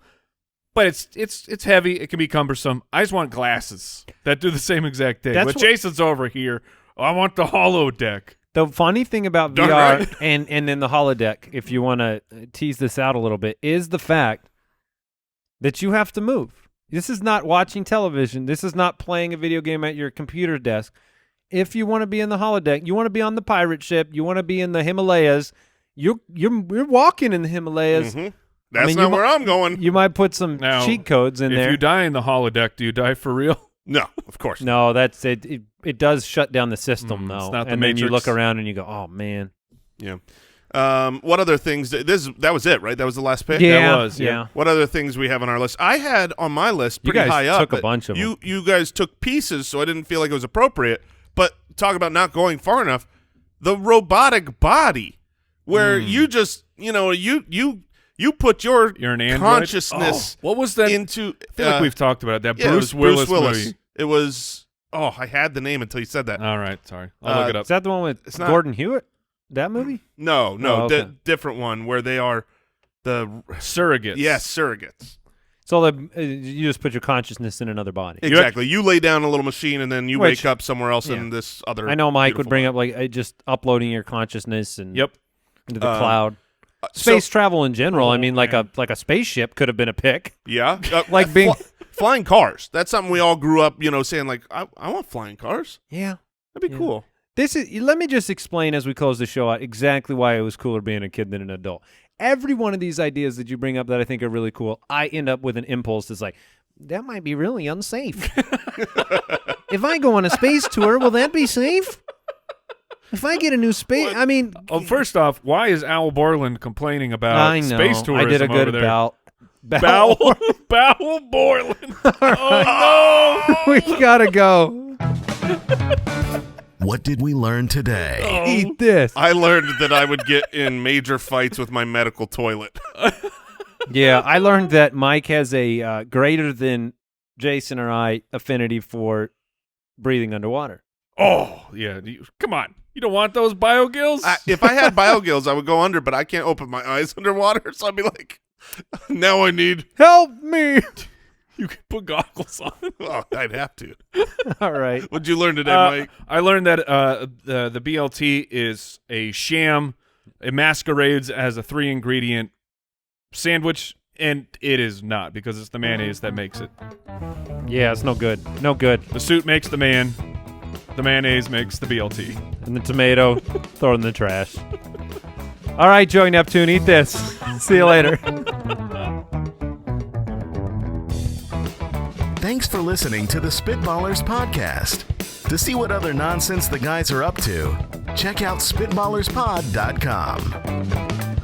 But it's heavy. It can be cumbersome. I just want glasses that do the same exact thing. That's But what- Jason's over here. I want the holodeck. The funny thing about Darn VR right. and then the holodeck, if you want to tease this out a little bit, is the fact that you have to move. This is not watching television. This is not playing a video game at your computer desk. If you want to be in the holodeck, you want to be on the pirate ship, you want to be in the Himalayas, you're walking in the Himalayas. Mhm. That's mean, not you where I'm going. You might put some Now, cheat codes in If there. you die in the holodeck, do you die for real? No, of course. No, that's it. It does shut down the system, though. it's not the and then you Matrix. look around and you go, "Oh man." Yeah. What other things? That was it, right? That was the last pick. Yeah, was, yeah. yeah. What other things we have on our list? I had on my list You pretty guys high up. took a but bunch of them. You guys took pieces, so I didn't feel like it was appropriate. But talk about not going far enough. The robotic body, where you just you put your You're an android? consciousness Oh, what was that? into. I feel like we've talked about it. That yeah, it was Bruce Willis movie. It was. Oh, I had the name until you said that. All right, sorry. I'll look it up. Is that the one with It's not- Gordon Hewitt? That movie? No, Oh, okay. different one where they are the Surrogates. yes surrogates. So you just put your consciousness in another body. Exactly. You lay down a little machine and then you Which- wake up somewhere else yeah. in this other. I know Mike would beautiful bring body. up like just uploading your consciousness and Yep. into the cloud. So- Space travel in general. I Oh, mean, like man. a spaceship could have been a pick. Yeah, Like being- flying cars. That's something we all grew up, saying like, I want flying cars. Yeah. That'd be cool. Let me just explain as we close the show out exactly why it was cooler being a kid than an adult. Every one of these ideas that you bring up that I think are really cool, I end up with an impulse that's like, that might be really unsafe. If I go on a space tour, will that be safe? If I get a new space, I mean. Oh, first off, why is Al Borland complaining about I know. space tourism I did a good over there? Bowel Borland. Oh, no. We gotta go. What did we learn today? Eat this. I learned that I would get in major fights with my medical toilet. Yeah, I learned that Mike has a greater than Jason or I affinity for breathing underwater. Oh, yeah. Come on. You don't want those biogills? If I had biogills, I would go under, but I can't open my eyes underwater, so I'd be like, now I need. Help me. You can put goggles on. Oh, I'd have to. All right. What'd you learn today, Mike? I learned that the BLT is a sham. It masquerades as a 3-ingredient sandwich, and it is not, because it's the mayonnaise that makes it. Yeah, it's no good. No good. The suit makes the man. The mayonnaise makes the BLT. And the tomato, throw it in the trash. All right, Joey Neptune, eat this. See you later. Thanks for listening to the Spitballers podcast. To see what other nonsense the guys are up to, check out SpitballersPod.com.